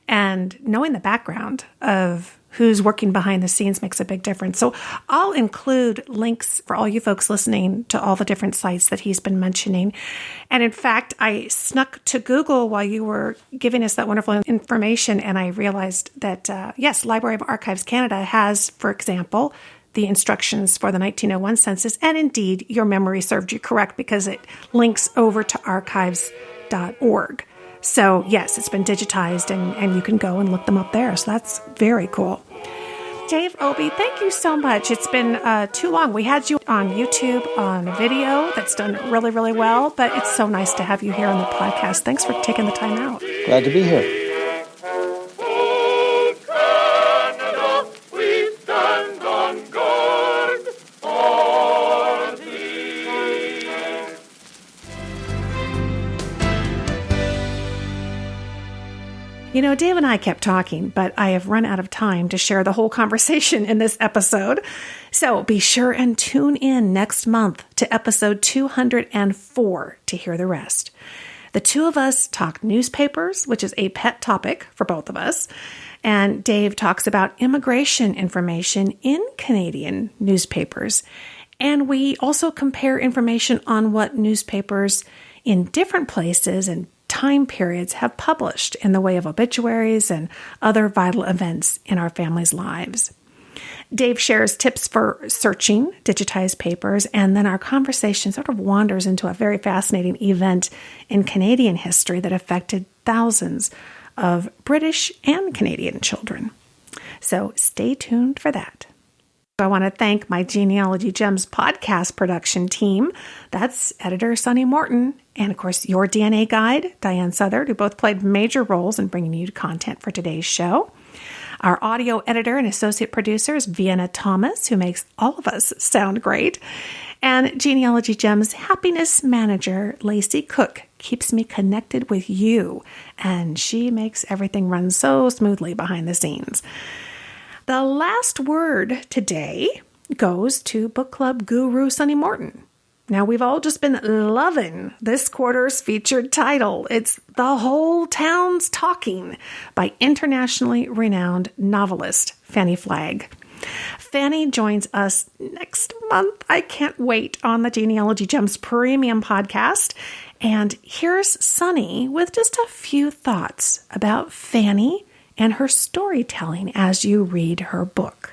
and knowing the background of who's working behind the scenes makes a big difference. So I'll include links for all you folks listening to all the different sites that he's been mentioning. And in fact, I snuck to Google while you were giving us that wonderful information, and I realized that, yes, Library of Archives Canada has, for example, the instructions for the 1901 census. And indeed, your memory served you correct, because it links over to archives.org. So yes, it's been digitized, and you can go and look them up there. So that's very cool. Dave Obee, thank you so much. It's been too long. We had you on YouTube on a video that's done really, really well, but it's so nice to have you here on the podcast. Thanks for taking the time out. Glad to be here. Dave and I kept talking, but I have run out of time to share the whole conversation in this episode. So be sure and tune in next month to episode 204 to hear the rest. The two of us talk newspapers, which is a pet topic for both of us. And Dave talks about immigration information in Canadian newspapers. And we also compare information on what newspapers in different places and time periods have published in the way of obituaries and other vital events in our families' lives. Dave shares tips for searching digitized papers, and then our conversation sort of wanders into a very fascinating event in Canadian history that affected thousands of British and Canadian children. So stay tuned for that. I want to thank my Genealogy Gems podcast production team. That's editor Sonny Morton, and of course your DNA guide, Diahan Southard, who both played major roles in bringing you content for today's show. Our audio editor and associate producer is Vienna Thomas, who makes all of us sound great. And Genealogy Gems happiness manager, Lacey Cooke, keeps me connected with you, and she makes everything run so smoothly behind the scenes. The last word today goes to book club guru Sonny Morton. Now, we've all just been loving this quarter's featured title. It's The Whole Town's Talking by internationally renowned novelist Fanny Flagg. Fanny joins us next month. I can't wait, on the Genealogy Gems Premium podcast. And here's Sonny with just a few thoughts about Fanny and her storytelling as you read her book.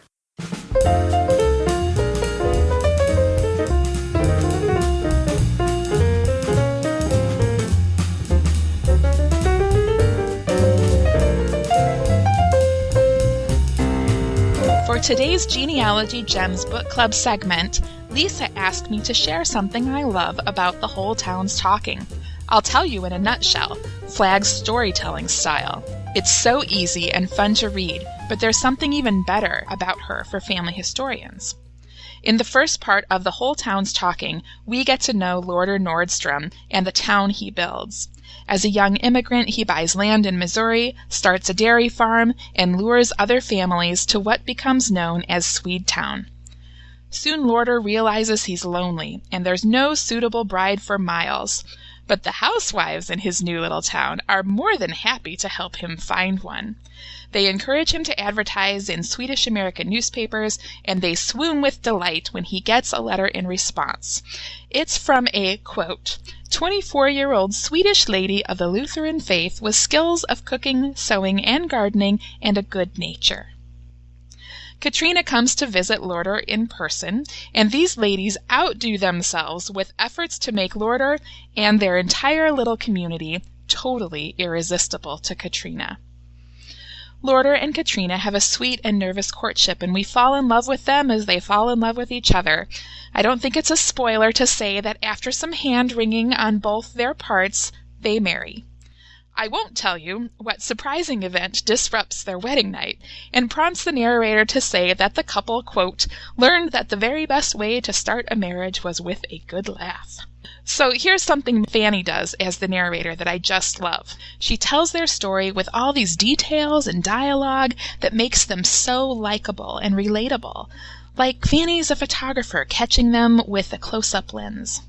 For today's Genealogy Gems Book Club segment, Lisa asked me to share something I love about The Whole Town's Talking. I'll tell you in a nutshell, Flagg's storytelling style. It's so easy and fun to read, but there's something even better about her for family historians. In the first part of The Whole Town's Talking, we get to know Lorder Nordstrom and the town he builds. As a young immigrant, he buys land in Missouri, starts a dairy farm, and lures other families to what becomes known as Swedetown. Soon Lorder realizes he's lonely, and there's no suitable bride for miles. But the housewives in his new little town are more than happy to help him find one. They encourage him to advertise in Swedish American newspapers, and they swoon with delight when he gets a letter in response. It's from a, quote, 24-year-old Swedish lady of the Lutheran faith with skills of cooking, sewing, and gardening, and a good nature. Katrina comes to visit Lorder in person, and these ladies outdo themselves with efforts to make Lorder and their entire little community totally irresistible to Katrina. Lorder and Katrina have a sweet and nervous courtship, and we fall in love with them as they fall in love with each other. I don't think it's a spoiler to say that after some hand-wringing on both their parts, they marry. I won't tell you what surprising event disrupts their wedding night and prompts the narrator to say that the couple, quote, learned that the very best way to start a marriage was with a good laugh. So here's something Fanny does as the narrator that I just love. She tells their story with all these details and dialogue that makes them so likable and relatable, like Fanny's a photographer catching them with a close-up lens.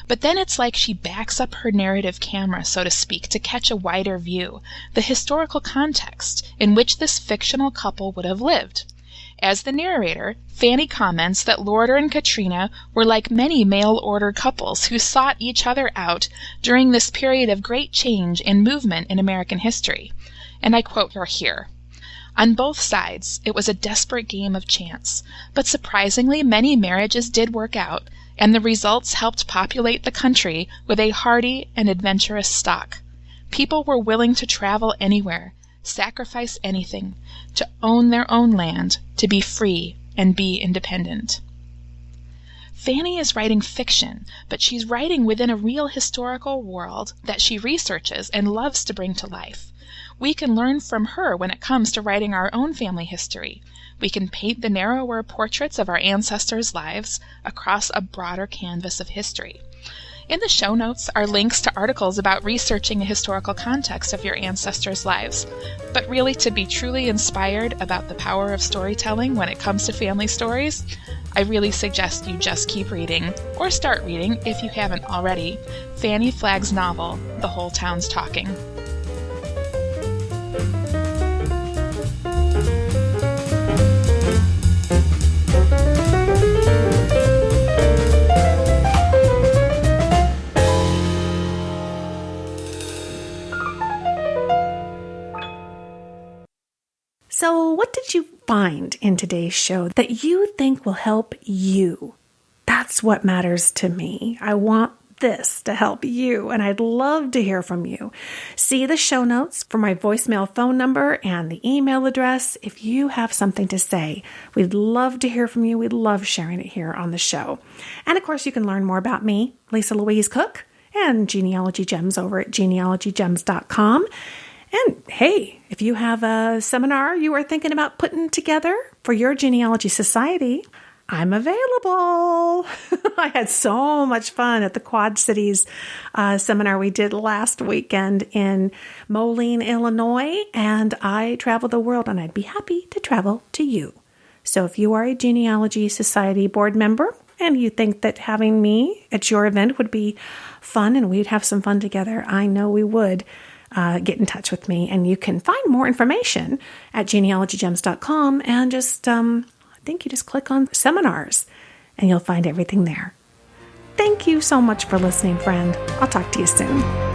But then it's like she backs up her narrative camera, so to speak, to catch a wider view, the historical context in which this fictional couple would have lived. As the narrator, Fanny comments that Lorder and Katrina were like many mail-order couples who sought each other out during this period of great change and movement in American history. And I quote her here. On both sides, it was a desperate game of chance, but surprisingly many marriages did work out, and the results helped populate the country with a hardy and adventurous stock. People were willing to travel anywhere, sacrifice anything, to own their own land, to be free and be independent. Fanny is writing fiction, but she's writing within a real historical world that she researches and loves to bring to life. We can learn from her when it comes to writing our own family history. We can paint the narrower portraits of our ancestors' lives across a broader canvas of history. In the show notes are links to articles about researching the historical context of your ancestors' lives. But really, to be truly inspired about the power of storytelling when it comes to family stories, I really suggest you just keep reading, or start reading if you haven't already, Fanny Flagg's novel, The Whole Town's Talking. So what did you find in today's show that you think will help you? That's what matters to me. I want this to help you, and I'd love to hear from you. See the show notes for my voicemail phone number and the email address if you have something to say. We'd love to hear from you. We'd love sharing it here on the show. And of course, you can learn more about me, Lisa Louise Cooke, and Genealogy Gems over at genealogygems.com. And hey, if you have a seminar you are thinking about putting together for your genealogy society, I'm available. I had so much fun at the Quad Cities seminar we did last weekend in Moline, Illinois, and I traveled the world, and I'd be happy to travel to you. So if you are a Genealogy Society board member and you think that having me at your event would be fun and we'd have some fun together, I know we would. Get in touch with me, and you can find more information at genealogygems.com, and just, I think you just click on seminars and you'll find everything there. Thank you so much for listening, friend. I'll talk to you soon.